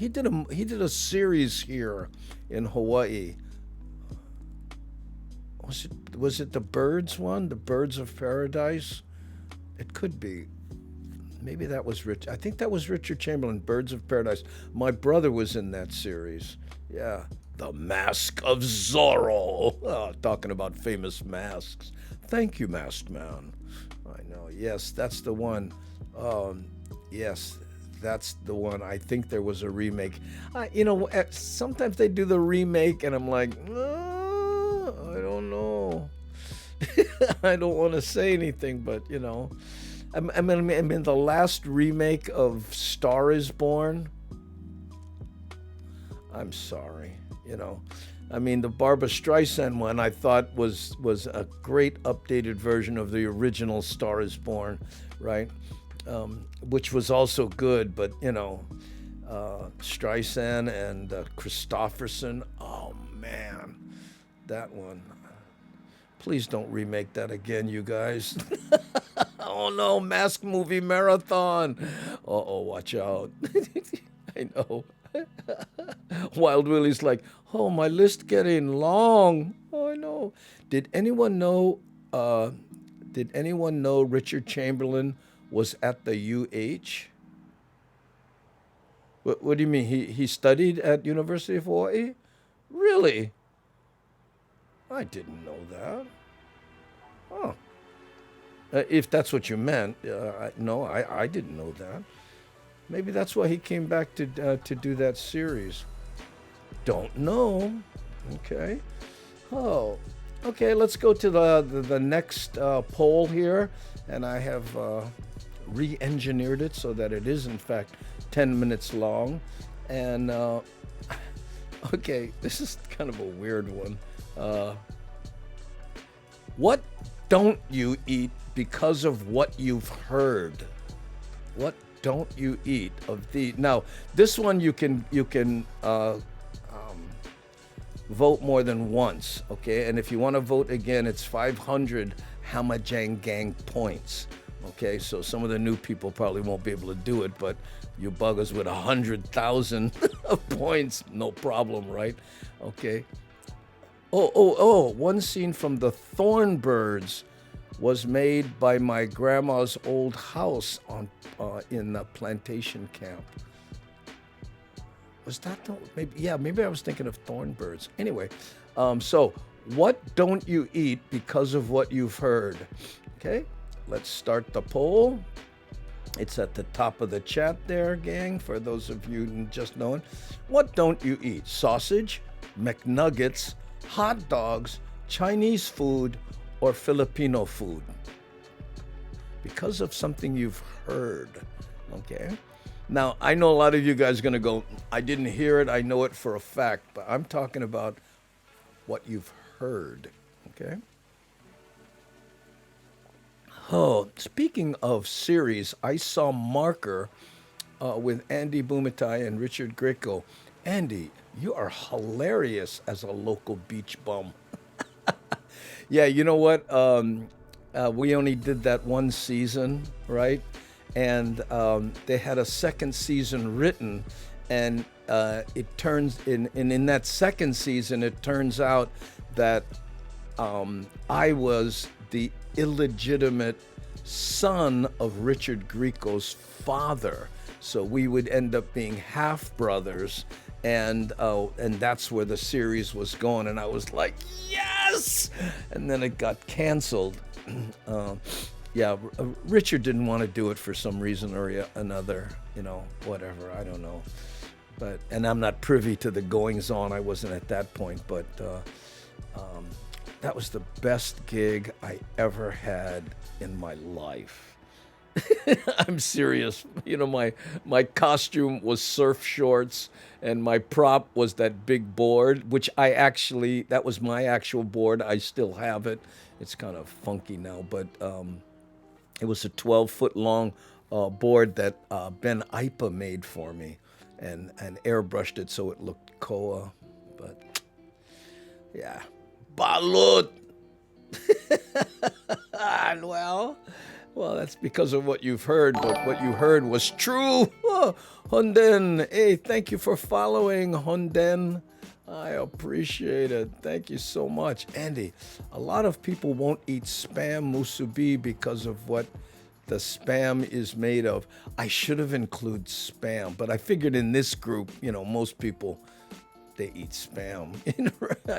did a series here in Hawaii. Was it the Birds one? The Birds of Paradise? It could be. Maybe that was Rich. I think that was Richard Chamberlain, Birds of Paradise. My brother was in that series. Yeah. The Mask of Zorro. Oh, talking about famous masks. Thank you, Masked Man. I know. Yes, that's the one. Yes, that's the one. I think there was a remake. Sometimes they do the remake, and I'm like, I don't know. I don't want to say anything, but I mean, the last remake of Star is Born. I'm sorry, I mean, the Barbra Streisand one I thought was a great updated version of the original Star is Born, right? Which was also good, but Streisand and Christopherson. Oh man, that one. Please don't remake that again, you guys. Oh no, Mask movie marathon. Uh-oh, watch out. I know. Wild Willie's like, oh, my list getting long. Oh, I know. Did anyone know Richard Chamberlain was at the UH? What do you mean? He studied at University of Hawaii? Really? I didn't know that. Oh. If that's what you meant, no, I didn't know that. Maybe that's why he came back to do that series. Don't know. Okay. Oh, okay. Let's go to the next poll here, and I have re-engineered it so that it is in fact 10 minutes long. And okay, this is kind of a weird one. What don't you eat because of what you've heard? What don't you eat of the now? This one you can vote more than once, okay? And if you want to vote again, it's 500 Hamajang Gang points, okay? So some of the new people probably won't be able to do it, but you buggers with 100,000 points, no problem, right? Okay. Oh! One scene from The Thornbirds was made by my grandma's old house in the plantation camp. Was that maybe I was thinking of Thornbirds. Anyway, so what don't you eat because of what you've heard? Okay, let's start the poll. It's at the top of the chat there, gang, for those of you just knowing. What don't you eat? Sausage, McNuggets, hot dogs, Chinese food, or Filipino food? Because of something you've heard, okay? Now, I know a lot of you guys are going to go, I didn't hear it, I know it for a fact, but I'm talking about what you've heard, okay? Oh, speaking of series, I saw Marker with Andy Bumatai and Richard Grieco. Andy, you are hilarious as a local beach bum. Yeah, you know what? We only did that one season, right? And they had a second season written, and it turns in that second season, it turns out that I was the illegitimate son of Richard Grieco's father. So we would end up being half brothers, and that's where the series was going. And I was like, yes! And then it got canceled. Richard didn't want to do it for some reason or another, whatever, I don't know. And I'm not privy to the goings on. I wasn't at that point, but that was the best gig I ever had in my life. I'm serious. My costume was surf shorts, and my prop was that big board, which that was my actual board. I still have it. It's kind of funky now, but it was a 12-foot long board that Ben Ipa made for me, and airbrushed it so it looked koa. But yeah, balut. Well, that's because of what you've heard, but what you heard was true. Oh, Honden, hey, thank you for following, Honden. I appreciate it. Thank you so much. Andy, a lot of people won't eat Spam musubi because of what the Spam is made of. I should have included Spam, but I figured in this group, most people, they eat Spam.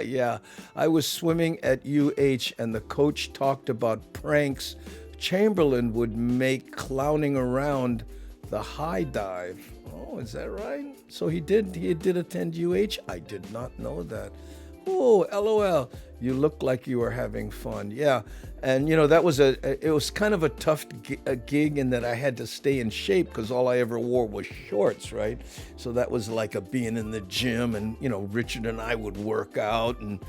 Yeah, I was swimming at UH and the coach talked about pranks Chamberlain would make clowning around the high dive. Oh, is that right? So he did attend UH? I did not know that. Oh, LOL. You look like you were having fun. Yeah. And that was it was kind of a tough gig in that I had to stay in shape because all I ever wore was shorts, right? So that was like a being in the gym, and Richard and I would work out and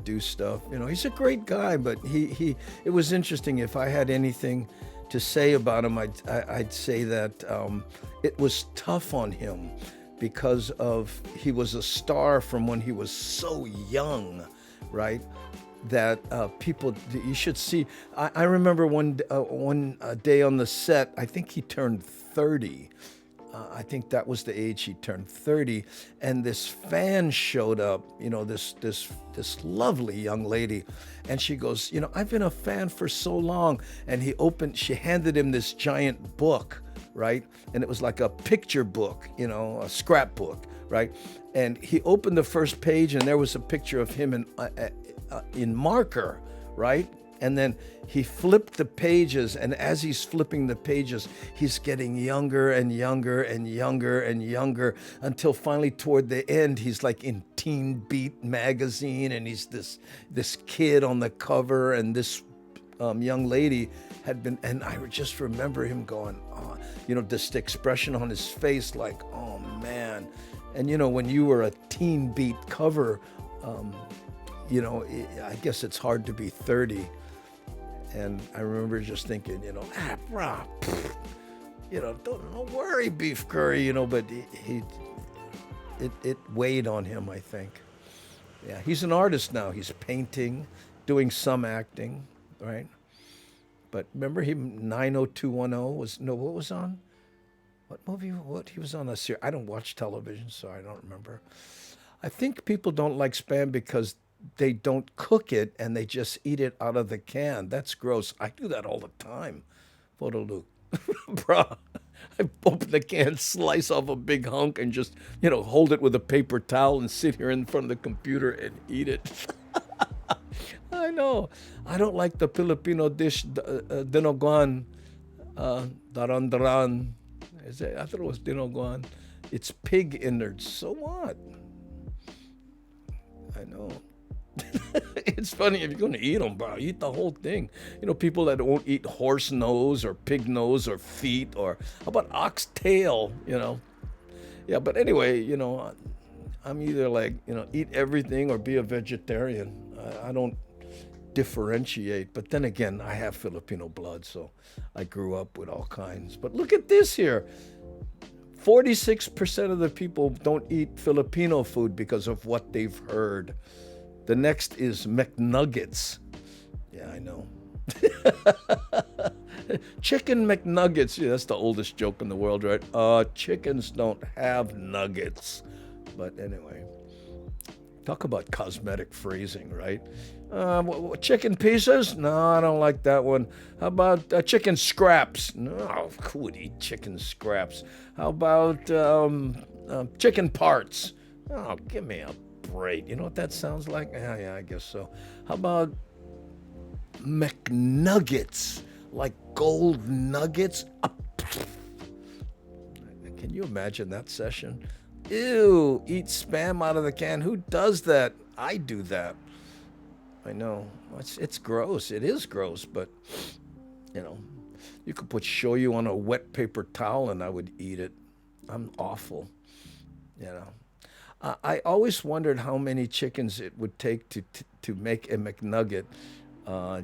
do stuff. He's a great guy, but it was interesting. If I had anything to say about him, I'd say that it was tough on him because he was a star from when he was so young, right? That people, you should see. I remember one day on the set, I think he turned 30. I think that was the age he turned 30, and this fan showed up. This lovely young lady, and she goes, I've been a fan for so long. And she handed him this giant book, right? And it was like a picture book, a scrapbook, right? And he opened the first page, and there was a picture of him in marker, right? And then he flipped the pages, and as he's flipping the pages, he's getting younger and younger and younger and younger until finally toward the end, he's like in Teen Beat magazine, and he's this kid on the cover, and this young lady had been, and I just remember him going, oh, this expression on his face like, oh man. And when you were a Teen Beat cover, I guess it's hard to be 30. And I remember just thinking, don't worry, Beef Curry, but it weighed on him, I think. Yeah, he's an artist now. He's painting, doing some acting, right? But remember him, 90210 what was on? What movie? What he was on a series? I don't watch television, so I don't remember. I think people don't like Spam because they don't cook it and they just eat it out of the can. That's gross. I do that all the time. Photo Luke. Bruh, I open the can, slice off a big hunk, and just, hold it with a paper towel and sit here in front of the computer and eat it. I know. I don't like the Filipino dish, dinuguan, daran-daran. I thought it was dinuguan. It's pig innards. So what? I know. It's funny, if you're going to eat them, bro, eat the whole thing. People that won't eat horse nose or pig nose or feet, or how about ox tail, Yeah, but anyway, I'm either like, eat everything or be a vegetarian. I don't differentiate. But then again, I have Filipino blood, so I grew up with all kinds. But look at this here. 46% of the people don't eat Filipino food because of what they've heard. The next is McNuggets. Yeah, I know. Chicken McNuggets. Yeah, that's the oldest joke in the world, right? Chickens don't have nuggets. But anyway, Talk about cosmetic phrasing, right? Chicken pieces? No, I don't like that one. How about chicken scraps? No, who would eat chicken scraps? How about chicken parts? Oh, give me a break. You know what that sounds like? Yeah, I guess so. How about McNuggets? Like gold nuggets? Can you imagine that session? Ew, eat spam out of the can. Who does that? I do that. I know. It's gross. It is gross, but, you could put shoyu on a wet paper towel and I would eat it. I'm awful, I always wondered how many chickens it would take to make a McNugget.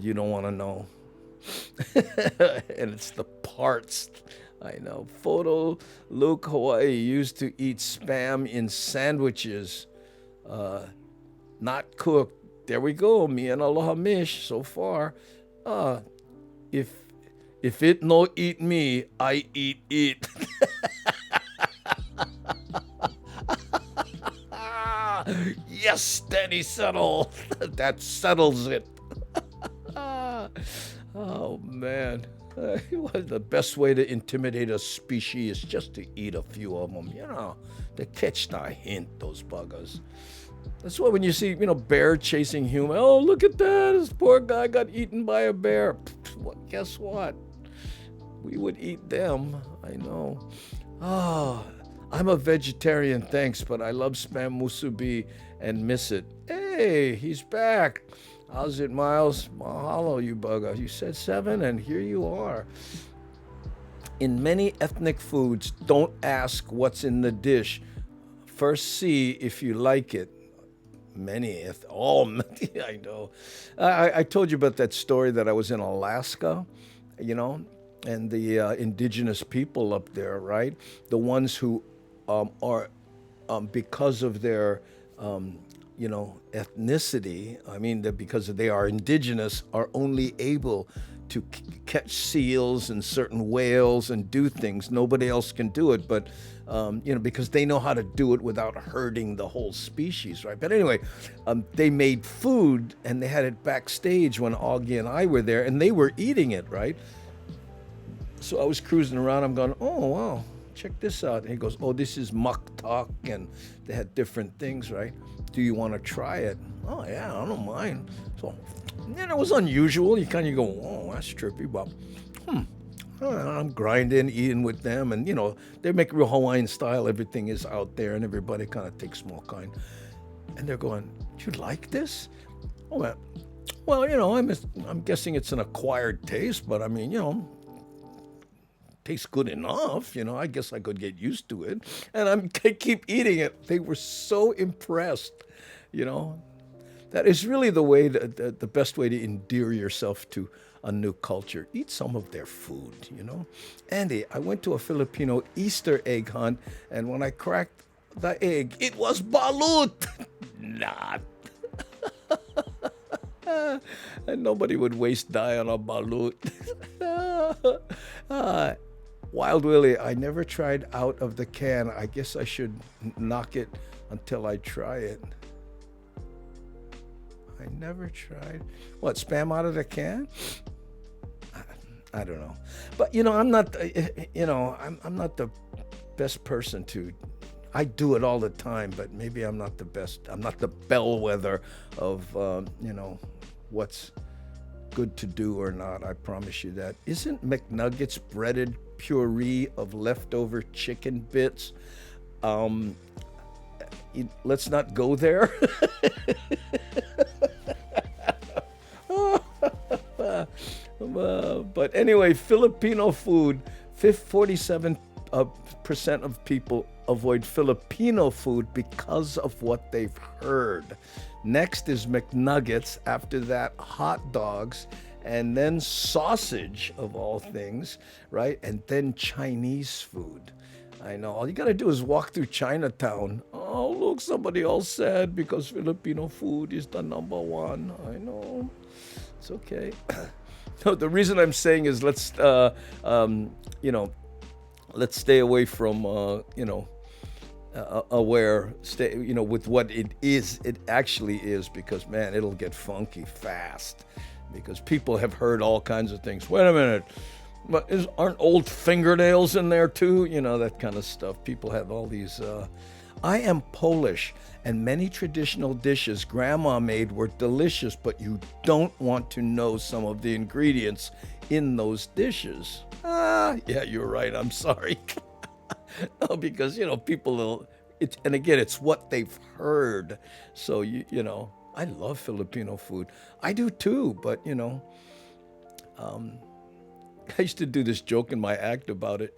You don't want to know. And it's the parts. I know. Photo Luke Hawaii used to eat spam in sandwiches, not cooked. There we go. Me and Aloha Mish so far. If it no eat me, I eat it. Yes, Danny Settle. That settles it. Oh man. The best way to intimidate a species is just to eat a few of them, to catch the hint, those buggers. That's why when you see, bear chasing human, oh, look at that, this poor guy got eaten by a bear. Well, guess what? We would eat them, I know. Oh, I'm a vegetarian, thanks, but I love spam musubi and miss it. Hey, he's back. How's it, Miles? Mahalo, you bugger. You said 7, and here you are. In many ethnic foods, don't ask what's in the dish. First see if you like it. I know. I told you about that story that I was in Alaska, and the indigenous people up there, right? The ones who are, because of their ethnicity, because they are indigenous, are only able to catch seals and certain whales and do things. Nobody else can do it, but, because they know how to do it without hurting the whole species, right? But anyway, they made food and they had it backstage when Augie and I were there, and they were eating it, right? So I was cruising around, I'm going, oh, wow, check this out. And he goes, oh, this is maktak, and they had different things, right? Do you want to try it? Oh, yeah, I don't mind. So, it was unusual. You kind of go, oh, that's trippy, but, I'm grinding, eating with them, and, they make real Hawaiian style. Everything is out there, and everybody kind of takes small kind. And they're going, do you like this? Oh, well, I'm guessing it's an acquired taste, but, tastes good enough, I guess I could get used to it. And I keep eating it. They were so impressed, That is really the best way to endear yourself to a new culture. Eat some of their food, Andy, I went to a Filipino Easter egg hunt, and when I cracked the egg, it was balut. Nah. And nobody would waste dye on a balut. Wild Willie, I never tried out of the can. I guess I should knock it until I try it. I never tried. What, spam out of the can? I don't know. But, I'm not, I'm not the best person to, I do it all the time, but maybe I'm not the best. I'm not the bellwether of, what's good to do or not. I promise you that. Isn't McNuggets breaded puree of leftover chicken bits? Let's not go there. But anyway, Filipino food, 47% of people avoid Filipino food because of what they've heard. Next is McNuggets, after that hot dogs, and then sausage of all things, right? And then Chinese food. I know, all you gotta do is walk through Chinatown. Oh, look, somebody else said because Filipino food is the number one. I know, it's okay. No, the reason I'm saying is let's stay away from, aware, with what it actually is, because man, it'll get funky fast, because people have heard all kinds of things. Wait a minute, but aren't old fingernails in there too? That kind of stuff. People have all these. I am Polish, and many traditional dishes Grandma made were delicious, but you don't want to know some of the ingredients in those dishes. Yeah, you're right. I'm sorry. No, because people will. And again, it's what they've heard. So I love Filipino food. I do too, but I used to do this joke in my act about it.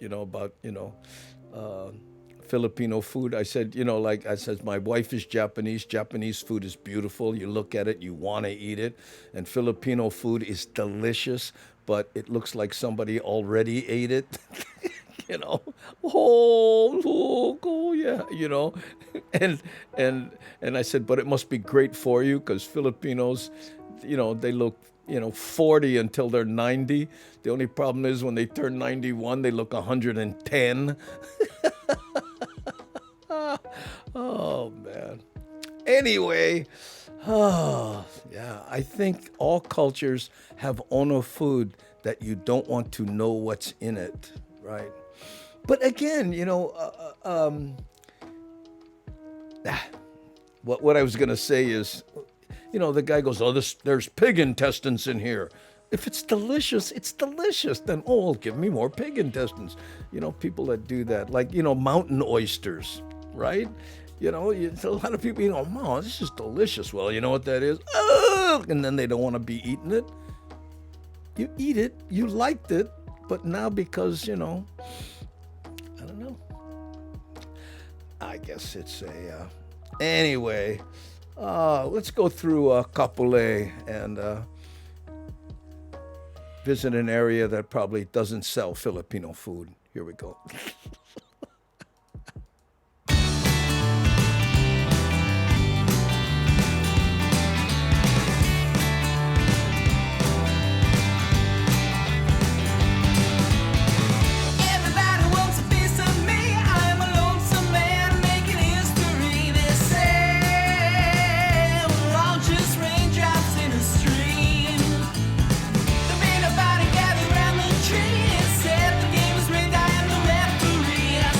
Filipino food. I said, my wife is Japanese. Japanese food is beautiful. You look at it, you want to eat it. And Filipino food is delicious, but it looks like somebody already ate it. Oh, yeah, and I said, but it must be great for you, because Filipinos, they look 40 until they're 90. The only problem is when they turn 91, they look 110. Oh man. Anyway, yeah, I think all cultures have ono food that you don't want to know what's in it, right? But again, what I was going to say is, the guy goes, oh, there's pig intestines in here. If it's delicious, it's delicious. Then, give me more pig intestines. People that do that, like, mountain oysters, right? A lot of people, oh, this is delicious. Well, you know what that is? And then they don't want to be eating it. You eat it, you liked it, but now because, I don't know. I guess it's anyway, let's go through Kapolei and visit an area that probably doesn't sell Filipino food. Here we go. Nobody gathered around the tree and said the game was rigged. I am the referee.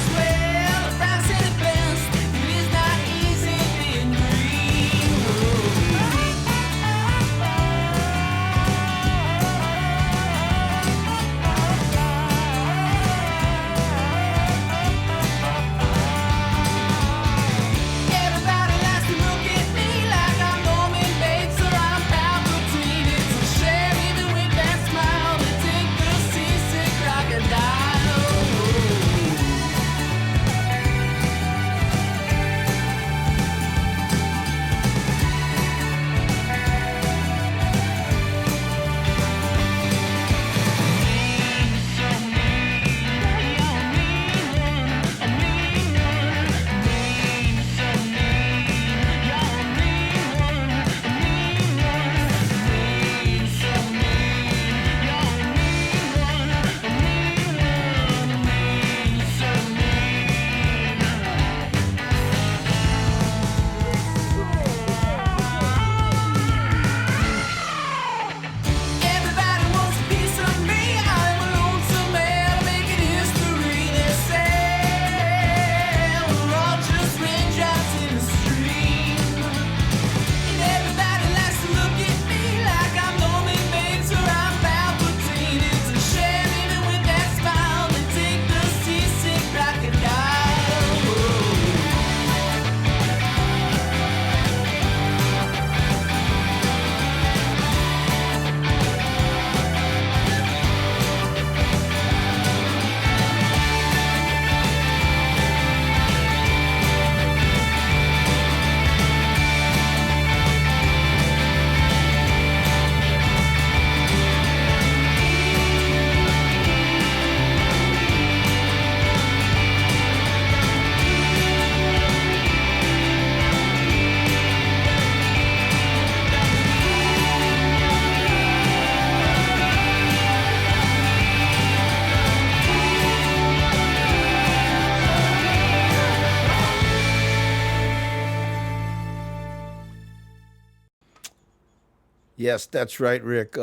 Yes, that's right, Rick.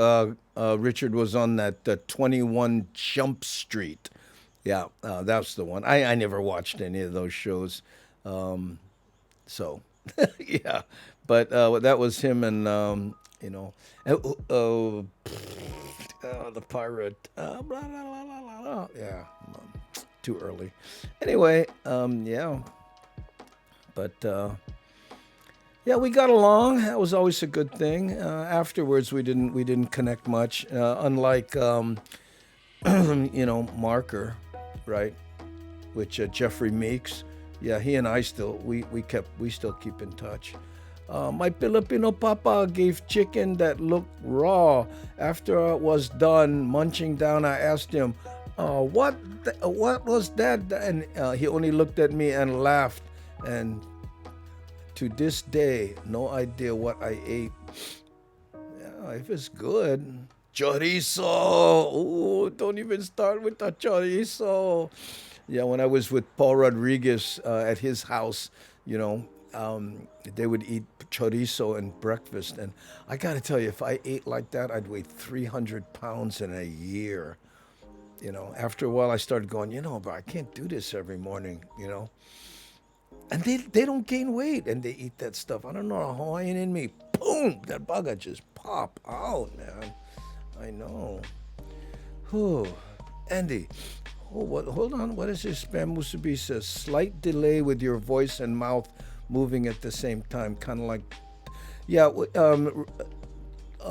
Richard was on that 21 Jump Street. Yeah, that's the one. I never watched any of those shows. So, yeah. But that was him and, you know, uh, uh, the pirate. Blah, blah, blah, blah, blah, blah. Yeah, too early. Anyway, yeah. But yeah, we got along. That was always a good thing. Afterwards, we didn't connect much. Unlike Marker, right? Which Jeffrey Meeks. Yeah, he and I we still keep in touch. My Filipino papa gave chicken that looked raw. After it was done munching down, I asked him, what was that? And he only looked at me and laughed. And to this day, no idea what I ate. Yeah, if it's good. Chorizo. Ooh, don't even start with the chorizo. Yeah, when I was with Paul Rodriguez at his house, they would eat chorizo and breakfast. And I got to tell you, if I ate like that, I'd weigh 300 pounds in a year. After a while, I started going, but I can't do this every morning. And they don't gain weight, and they eat that stuff. I don't know, a Hawaiian in me, boom, that bugger just pop out, man. I know. Whew. Andy, hold on. What is this? Spam Musubi says, slight delay with your voice and mouth moving at the same time, kind of like, yeah,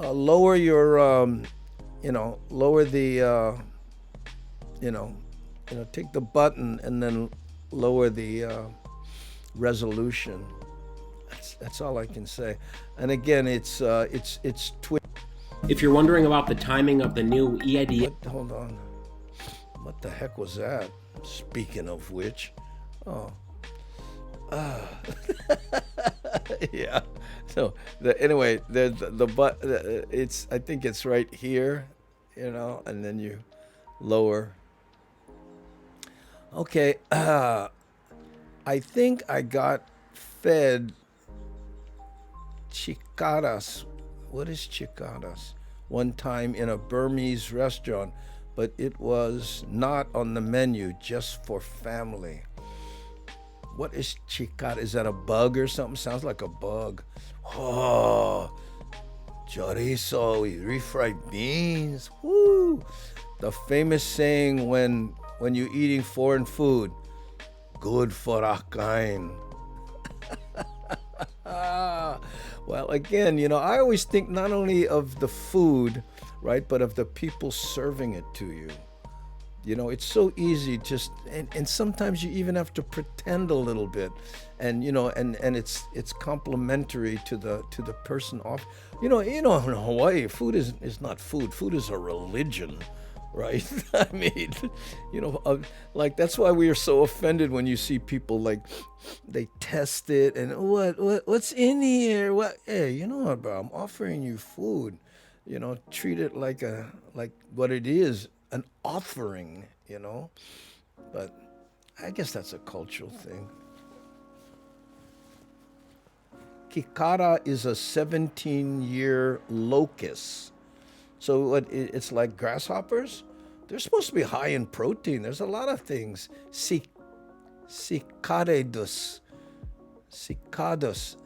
lower your, lower the, take the button and then lower the resolution. That's all I can say. And again, it's Twitch. If you're wondering about the timing of the new EID... Hold on. What the heck was that? Speaking of which. Oh. Yeah. So, anyway, I think it's right here, and then you lower. Okay. I think I got fed chicadas. What is chicadas? One time in a Burmese restaurant, but it was not on the menu, just for family. What is chicada? Is that a bug or something? Sounds like a bug. Oh, chorizo, refried beans. Woo! The famous saying when you're eating foreign food, good for a kind. Well, again, I always think not only of the food, right, but of the people serving it to you. It's so easy and sometimes you even have to pretend a little bit, and it's complimentary to the person off. In Hawaii, food is not food. Food is a religion. Right? I mean, like that's why we are so offended when you see people like they test it and what's in here? Hey, what, bro? I'm offering you food. Treat it like what it is, an offering. But I guess that's a cultural thing. Kikara is a 17-year locust. So it's like grasshoppers? They're supposed to be high in protein. There's a lot of things. Cicadas. Cicadas?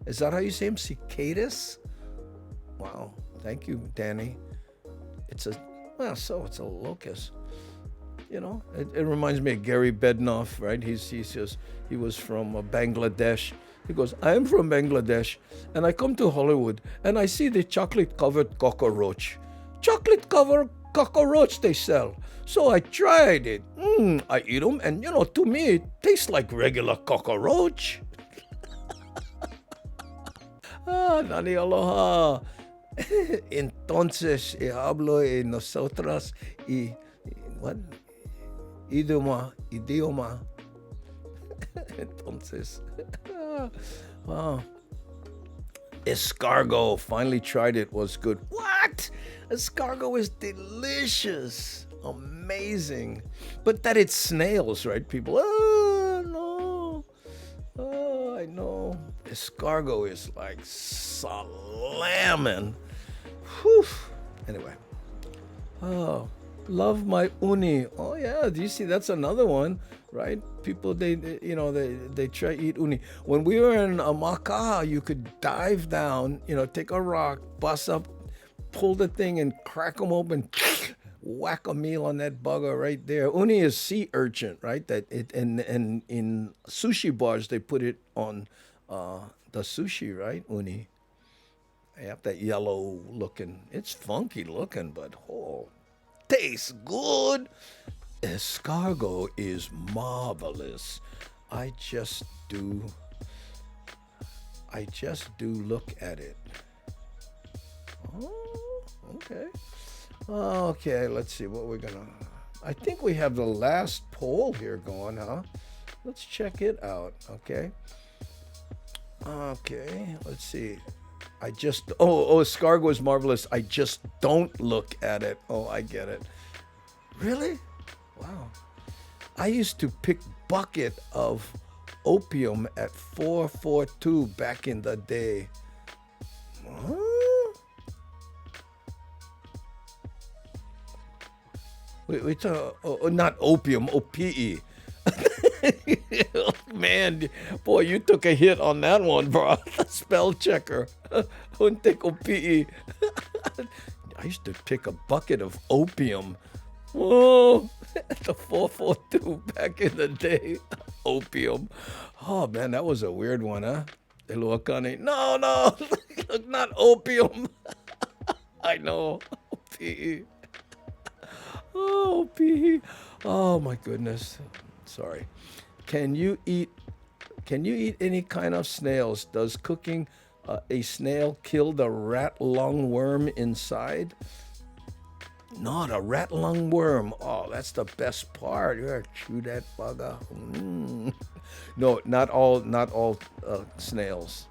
Is that how you say them? Cicadas? Wow. Thank you, Danny. It's a locust. It reminds me of Gary Bednoff, right? He was from Bangladesh. He goes, I'm from Bangladesh, and I come to Hollywood, and I see the chocolate-covered cockroach. Chocolate-covered cockroach they sell. So I tried it. I eat them, and, to me, it tastes like regular cockroach. Nani aloha. Entonces, hablo en nosotras what? Idioma. Entonces, wow. Escargot, finally tried it, was good. What? Escargot is delicious. Amazing. But that it's snails, right, people? Oh, no. Escargot is like slamming. Whew. Anyway. Oh, love my uni. Oh yeah, do you see? That's another one, right? People they try to eat uni. When we were in Makaha, you could dive down, take a rock, bust up, pull the thing, and crack them open. Whack a meal on that bugger right there. Uni is sea urchin, right? That it and in sushi bars they put it on the sushi, right? Uni. They have that yellow looking. It's funky looking, but tastes good. Escargot is marvelous. I just do look at it. Oh, okay. Okay, let's see what we're gonna. I think we have the last poll here going, huh? Let's check it out. Okay. Okay, let's see. Escargot is marvelous. I just don't look at it. Oh, I get it. Really? Wow. I used to pick bucket of opium at 442 back in the day. Huh? We talk, not opium, OPE. Man, boy, you took a hit on that one, bro. Spell checker. Wouldn't take OPE. I used to take a bucket of opium. Whoa, at the 442 back in the day. Opium. Oh, man, that was a weird one, huh? Eluakane. No, look, not opium. I know. OPE. Oh, OPE. Oh, my goodness. Sorry. Can you eat any kind of snails? Does cooking a snail kill the rat lungworm inside? Not a rat lungworm. Oh, that's the best part. You gotta chew that bugger. No, not all snails.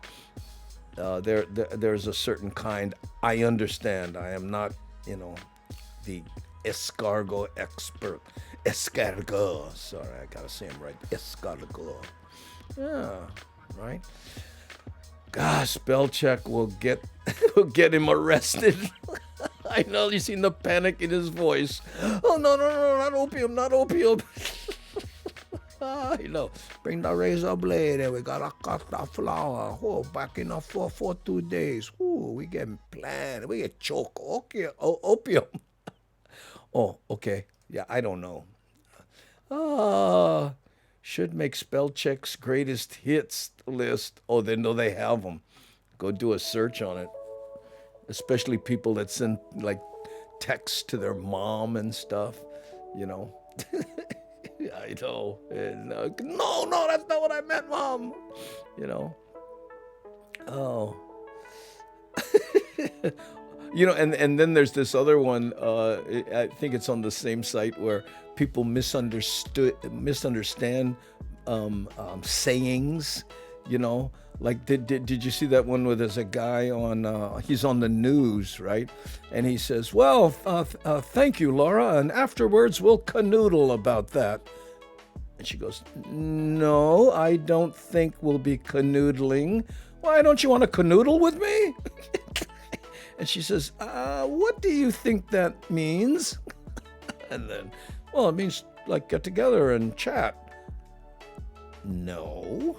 There's a certain kind. I understand. I am not, the escargot expert. Escargot. Sorry, I gotta say him right. Escargot. Yeah, right. Gosh, spell check will get him arrested. I know, you seen the panic in his voice. Oh no, not opium, not opium. I know. Bring the razor blade and we gotta cut the flour. Oh, back in the 442 days. Ooh, we get planned. We get choke. Okay, opium. Oh, okay. Yeah, I don't know. Should make spell check's greatest hits list. Oh, they know they have them. Go do a search on it. Especially people that send like texts to their mom and stuff, I know. And, no, that's not what I meant, Mom. Oh. And then there's this other one. I think it's on the same site where people misunderstand sayings. Like did you see that one where there's a guy on? He's on the news, right? And he says, "Well, thank you, Laura, and afterwards we'll canoodle about that." And she goes, "No, I don't think we'll be canoodling. Why don't you want to canoodle with me?" And she says, "What do you think that means?" And then, "Well, it means like get together and chat." No.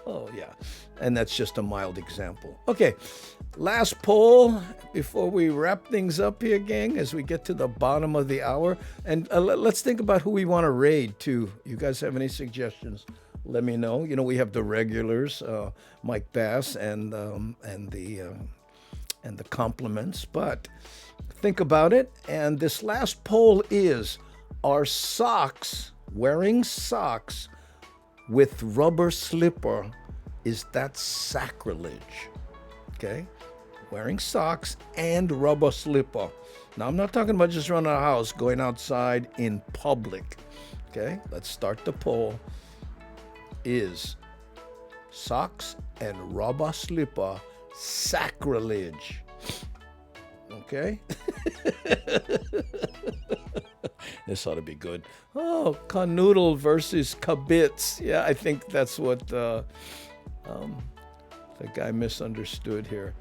Oh, yeah. And that's just a mild example. Okay, last poll before we wrap things up here, gang, as we get to the bottom of the hour. And let's think about who we want to raid, too. You guys have any suggestions? Let me know. We have the regulars, Mike Bass, and the compliments. But think about it. And this last poll is, are wearing socks with rubber slipper, is that sacrilege? Okay? Wearing socks and rubber slipper. Now, I'm not talking about just running a house, going outside in public. Okay? Let's start the poll. Is socks and rubber slipper sacrilege? Okay? This ought to be good. Oh, canoodle versus kabits. Yeah, I think that's what The guy misunderstood here.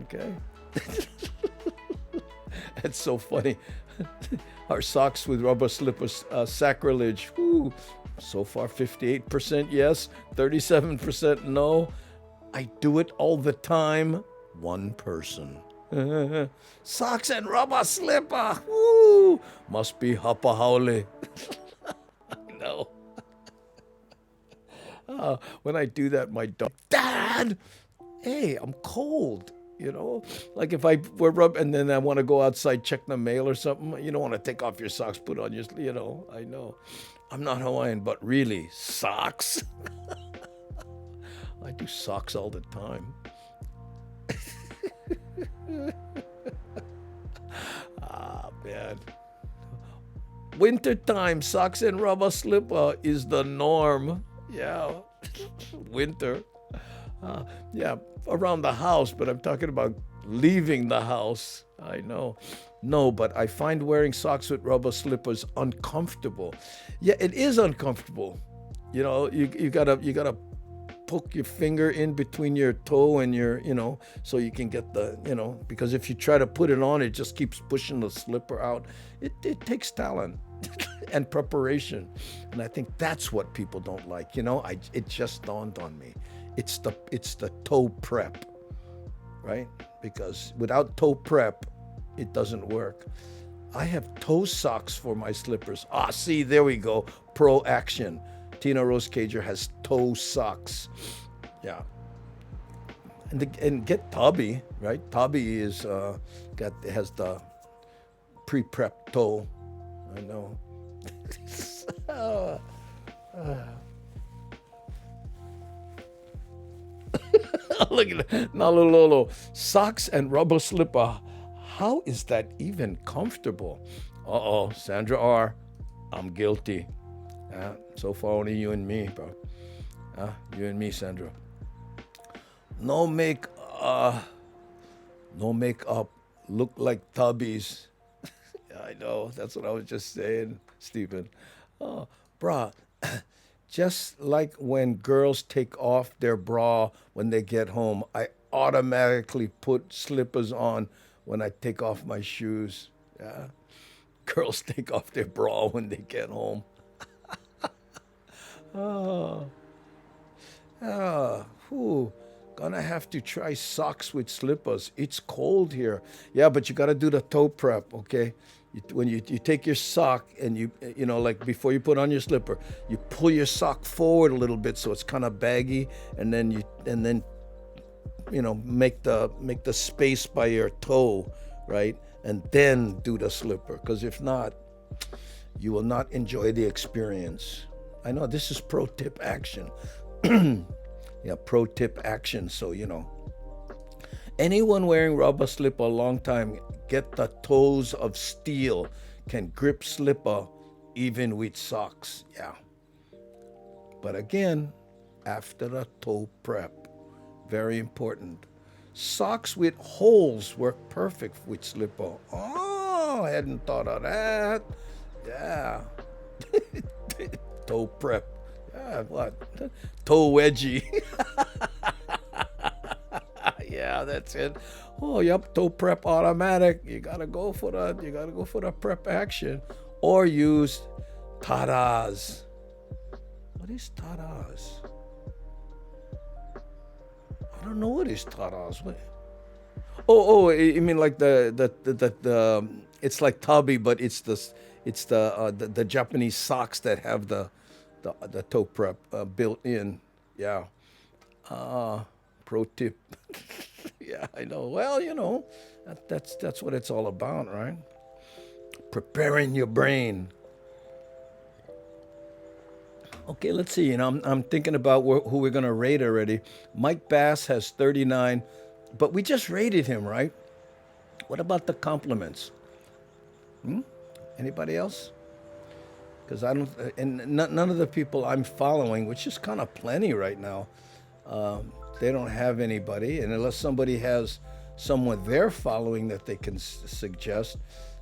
Okay. It's so funny. Our socks with rubber slippers, sacrilege. Woo. So far, 58% yes, 37% no. I do it all the time. One person. Socks and rubber slipper. Woo. Must be hapahaole. No. When I do that, my dog, Dad, hey, I'm cold. You know, like if I were and then I want to go outside, check the mail or something. You don't want to take off your socks, put on your, I know. I'm not Hawaiian, but really, socks? I do socks all the time. Man. Wintertime, socks and rubber slipper is the norm. Yeah, winter. Yeah, around the house, but I'm talking about leaving the house. I know. No, but I find wearing socks with rubber slippers uncomfortable. Yeah, it is uncomfortable. You know, you gotta poke your finger in between your toe and your, so you can get the, because if you try to put it on, it just keeps pushing the slipper out. It takes talent and preparation. And I think that's what people don't like. It just dawned on me. It's the toe prep, right? Because without toe prep, it doesn't work. I have toe socks for my slippers. See, there we go. Pro action. Tina Rose Cager has toe socks. Yeah. And get Tubby, right? Tubby has the pre-prep toe. I know. Look at that. Nalololo. Socks and rubber slipper. How is that even comfortable? Sandra R. I'm guilty. So far, only you and me, bro. You and me, Sandra. No makeup look like tubbies. I know. That's what I was just saying, Stephen. Bruh, just like when girls take off their bra when they get home, I automatically put slippers on when I take off my shoes. Yeah. Girls take off their bra when they get home. Gonna have to try socks with slippers. It's cold here. Yeah, but you gotta do the toe prep, okay? When you take your sock and you like before you put on your slipper, you pull your sock forward a little bit so it's kind of baggy, and then make the space by your toe, right? And then do the slipper, because if not, you will not enjoy the experience. I know this is pro tip action. Yeah, pro tip action. So, anyone wearing rubber slipper a long time, get the toes of steel, can grip slipper even with socks. Yeah. But again, after the toe prep, very important. Socks with holes work perfect with slipper. I hadn't thought of that. Yeah. Toe prep. Yeah, what? Toe wedgie. Yeah, that's it. Yep, toe prep automatic. You gotta go for the prep action. Or use taras. What is taras? I don't know what is taras. You mean like the it's like tabi, but it's the Japanese socks that have the toe prep built in. Yeah. Pro tip. Yeah, I know. Well, that's what it's all about, right? Preparing your brain. Okay, let's see. I'm thinking about who we're gonna rate already. Mike Bass has 39, but we just rated him, right? What about the compliments? Anybody else? Because none of the people I'm following, which is kind of plenty right now, they don't have anybody, and unless somebody has someone they're following that they can suggest.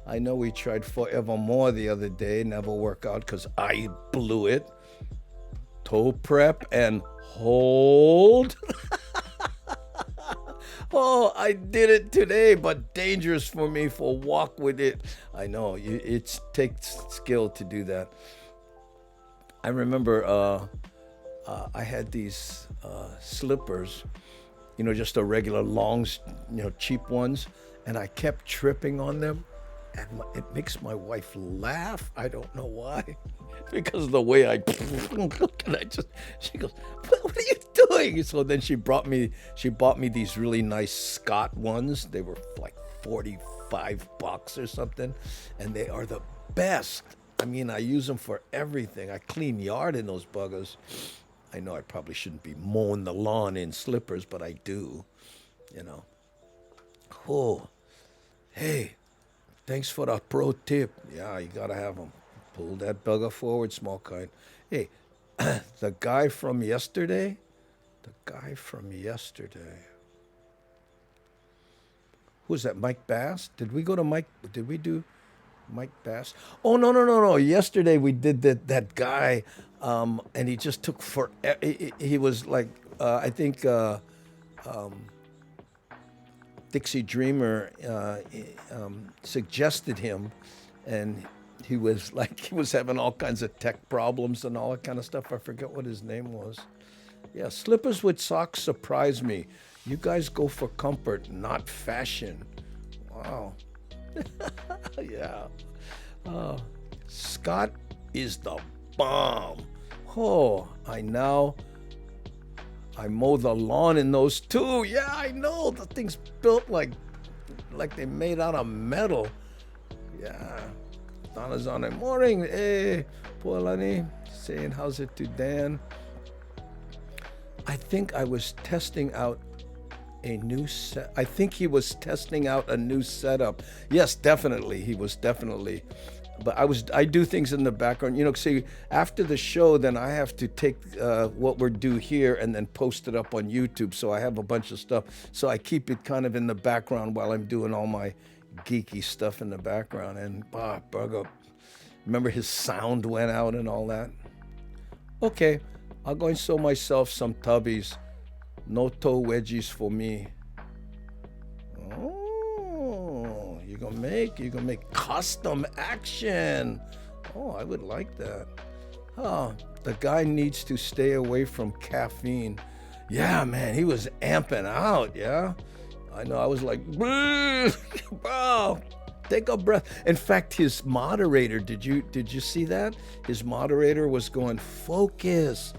I know we tried Forevermore the other day, never worked out because I blew it. toe prep and hold. Oh, I did it today, but dangerous for me for a walk with it. I know, it takes skill to do that. I remember I had these slippers, just a regular long, cheap ones, and I kept tripping on them, and it makes my wife laugh. I don't know why, because of the way I and she goes, what are you doing? So then she bought me these really nice Scott ones. They were like $45 or something, and they are the best. I mean, I use them for everything. I clean yard in those buggers. I know I probably shouldn't be mowing the lawn in slippers, but I do, Oh, hey, thanks for the pro tip. Yeah, you gotta have them. Pull that bugger forward, small kind. Hey, the guy from yesterday. Who's that, Mike Bass? Did we do Mike Bass? Oh, no. Yesterday we did that guy, and he just took for. He was like, I think Dixie Dreamer suggested him, and he was having all kinds of tech problems and all that kind of stuff. I forget what his name was. Yeah, slippers with socks surprise me. You guys go for comfort, not fashion. Wow. Yeah. Scott is the bomb. Oh, I mow the lawn in those too. Yeah, I know. The thing's built like they made out of metal. Yeah. Donna's on it. Morning. Hey, Polani. Saying how's it to Dan. I think I was testing out a new set. I think he was testing out a new setup. Yes, definitely. He was definitely. But I do things in the background. See, after the show, then I have to take what we're due here and then post it up on YouTube. So I have a bunch of stuff. So I keep it kind of in the background while I'm doing all my geeky stuff in the background. And Burgo, remember his sound went out and all that? Okay, I'll go and sew myself some tubbies. No toe wedgies for me. Oh, you're gonna make custom action. Oh, I would like that. Oh, the guy needs to stay away from caffeine. Yeah, man, he was amping out, yeah? I know, I was like, bro, take a breath. In fact, his moderator, did you see that? His moderator was going, focus,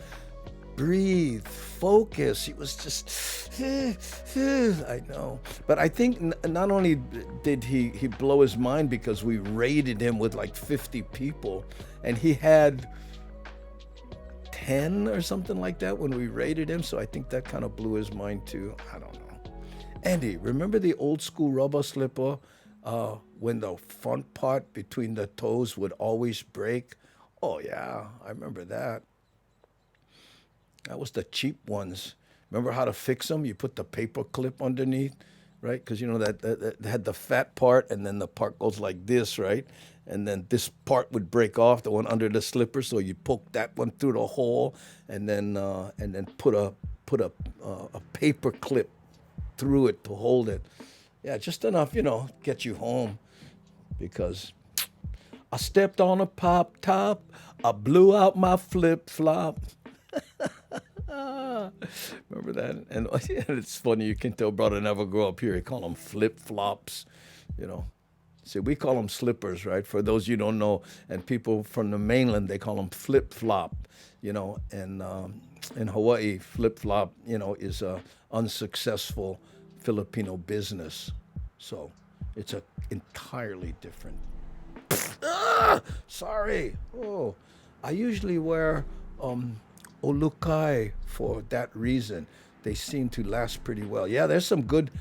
breathe, focus. He was just, I know. But I think not only did he blow his mind because we rated him with like 50 people, and he had 10 or something like that when we rated him. So I think that kind of blew his mind too. I don't know. Andy, remember the old school rubber slipper when the front part between the toes would always break? Oh yeah, I remember that. That was the cheap ones. Remember how to fix them? You put the paper clip underneath, right? Because that had the fat part, and then the part goes like this, right? And then this part would break off, the one under the slipper. So you poke that one through the hole, and then put a paper clip through it to hold it. Yeah, just enough, get you home. Because I stepped on a pop top, I blew out my flip flop. Remember that? And it's funny, you can tell brother never grew up here. He call them flip flops, See, we call them slippers, right? For those you don't know, and people from the mainland, they call them flip flop, And in Hawaii, flip flop, is a unsuccessful Filipino business. So it's a entirely different. Sorry. Oh, I usually wear olukai for that reason. They seem to last pretty well. Yeah, there's some good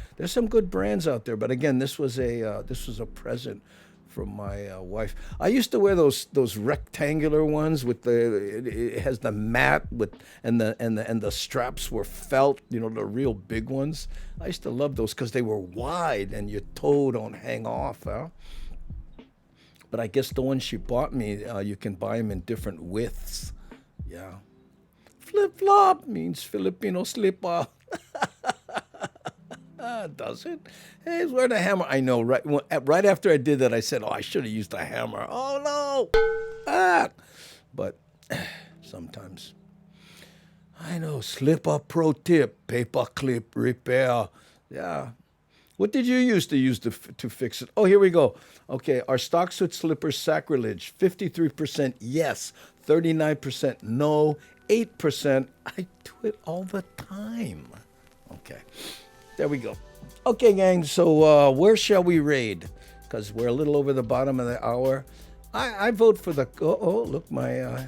brands out there. But again, this was a present from my wife. I used to wear those rectangular ones with it has the mat and the straps were felt. The real big ones. I used to love those because they were wide and your toe don't hang off. Huh? But I guess the ones she bought me, you can buy them in different widths. Yeah. Flip-flop means Filipino slipper. Does it? Hey, where the hammer? I know. Right after I did that, I said, "Oh, I should have used a hammer." Oh no! But sometimes I know. Slipper pro tip: paper clip repair. Yeah. What did you use to fix it? Oh, here we go. Okay, are stock soot slippers sacrilege? 53% yes, 39% no, 8% I do it all the time. Okay, there we go. Okay, gang, so where shall we raid? Because we're a little over the bottom of the hour. I vote for the... Oh, look, wow.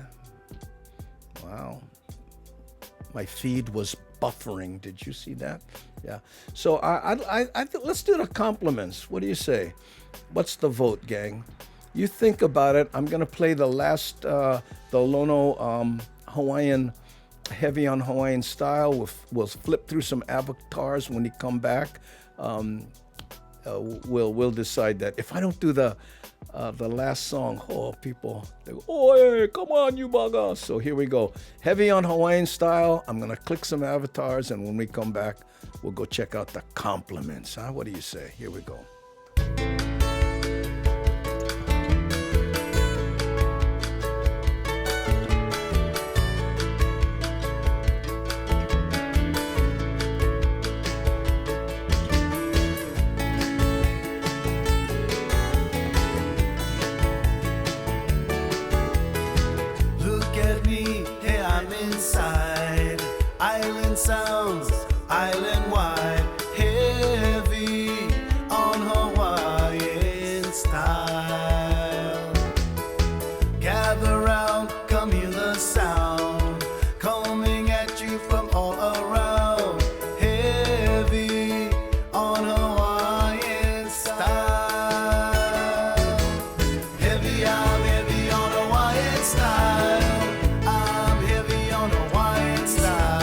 My feed was buffering. Did you see that? Yeah. So let's do the compliments. What do you say? What's the vote, gang? You think about it. I'm gonna play the last the Lono Hawaiian, heavy on Hawaiian style. We'll flip through some avatars when we come back. We'll decide that. If I don't do the last song, people, they go, "Oh, hey, come on, you bugger." So here we go. Heavy on Hawaiian style. I'm going to click some avatars, and when we come back, we'll go check out the compliments. Huh? What do you say? Here we go. Sounds island wide, heavy on Hawaiian style. Gather round, come hear the sound coming at you from all around. Heavy on Hawaiian style. Heavy, I'm heavy on Hawaiian style. I'm heavy on Hawaiian style.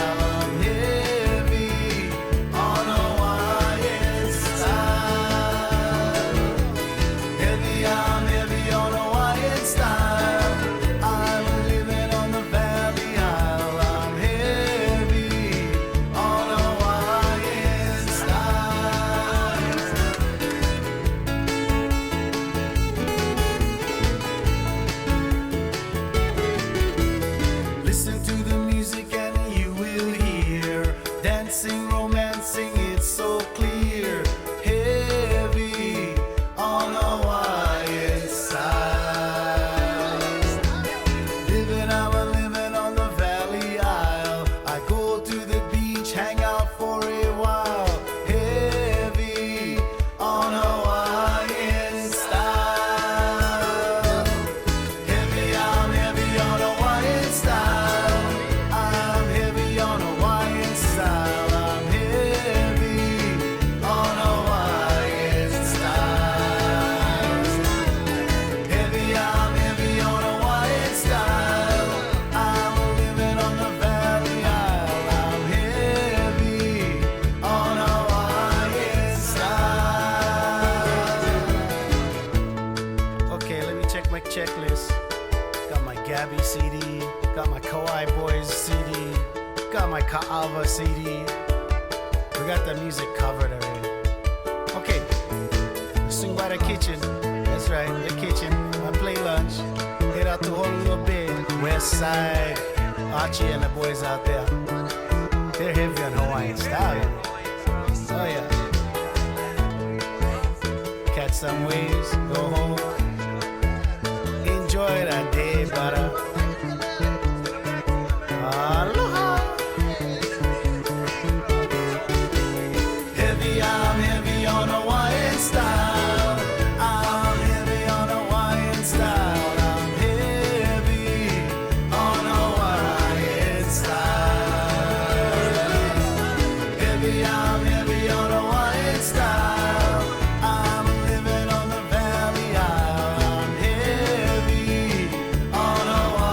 Ka'ava CD. We got the music covered already. Okay, swing by the kitchen. That's right, the kitchen. I play lunch. Head out to Honolulu Bay, West Side. Archie and the boys out there. They're heavy on Hawaiian style. Oh yeah. Catch some waves, go home. Enjoy that day, brother. Aloha. I'm heavy on Hawaiian style. I'm heavy on Hawaiian style. I'm heavy on Hawaiian style. Heavy, I'm heavy on Hawaiian style. I'm living on the Valley Isle. I'm heavy on Hawaiian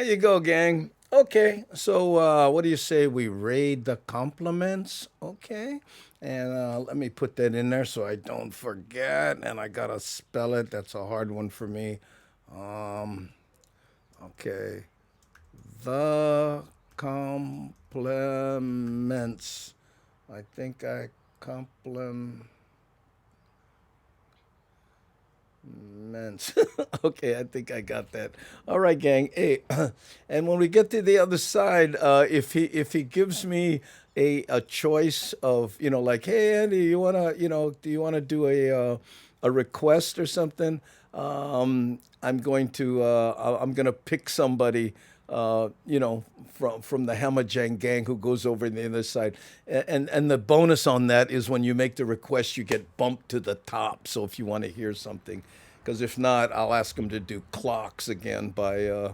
you go, gang. Okay, so what do you say we raid the compliments? Okay, and let me put that in there so I don't forget. And I gotta spell it. That's a hard one for me. Um, okay, the compliments. I think I compliment. Immense. Okay, I think I got that. All right, gang. Hey, and when we get to the other side, if he gives me a choice of like, hey Andy, you wanna do you wanna do a request or something? I'm gonna pick somebody. From the Hamajang gang who goes over in the other side, and the bonus on that is when you make the request, you get bumped to the top. So if you want to hear something, because if not, I'll ask them to do clocks again by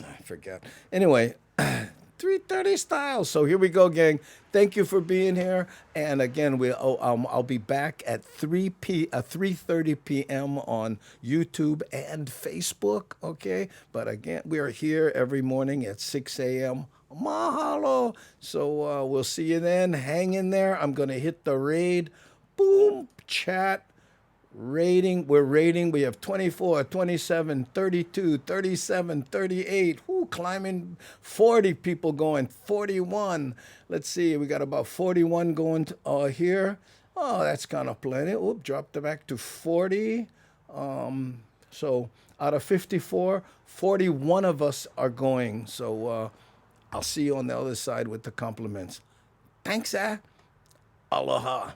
I forget. Anyway, 3:30 style. So here we go, gang. Thank you for being here. And again, I'll be back at 3:30 p.m. on YouTube and Facebook. Okay, but again, we are here every morning at 6 a.m. Mahalo. So we'll see you then. Hang in there. I'm gonna hit the raid. Boom, chat. Rating, we're rating. We have 24, 27, 32, 37, 38. Whoo, climbing 40 people going, 41. Let's see, we got about 41 going here. Oh, that's kind of plenty. Oop, dropped it back to 40. So out of 54, 41 of us are going. So I'll see you on the other side with the compliments. Thanks, Aloha.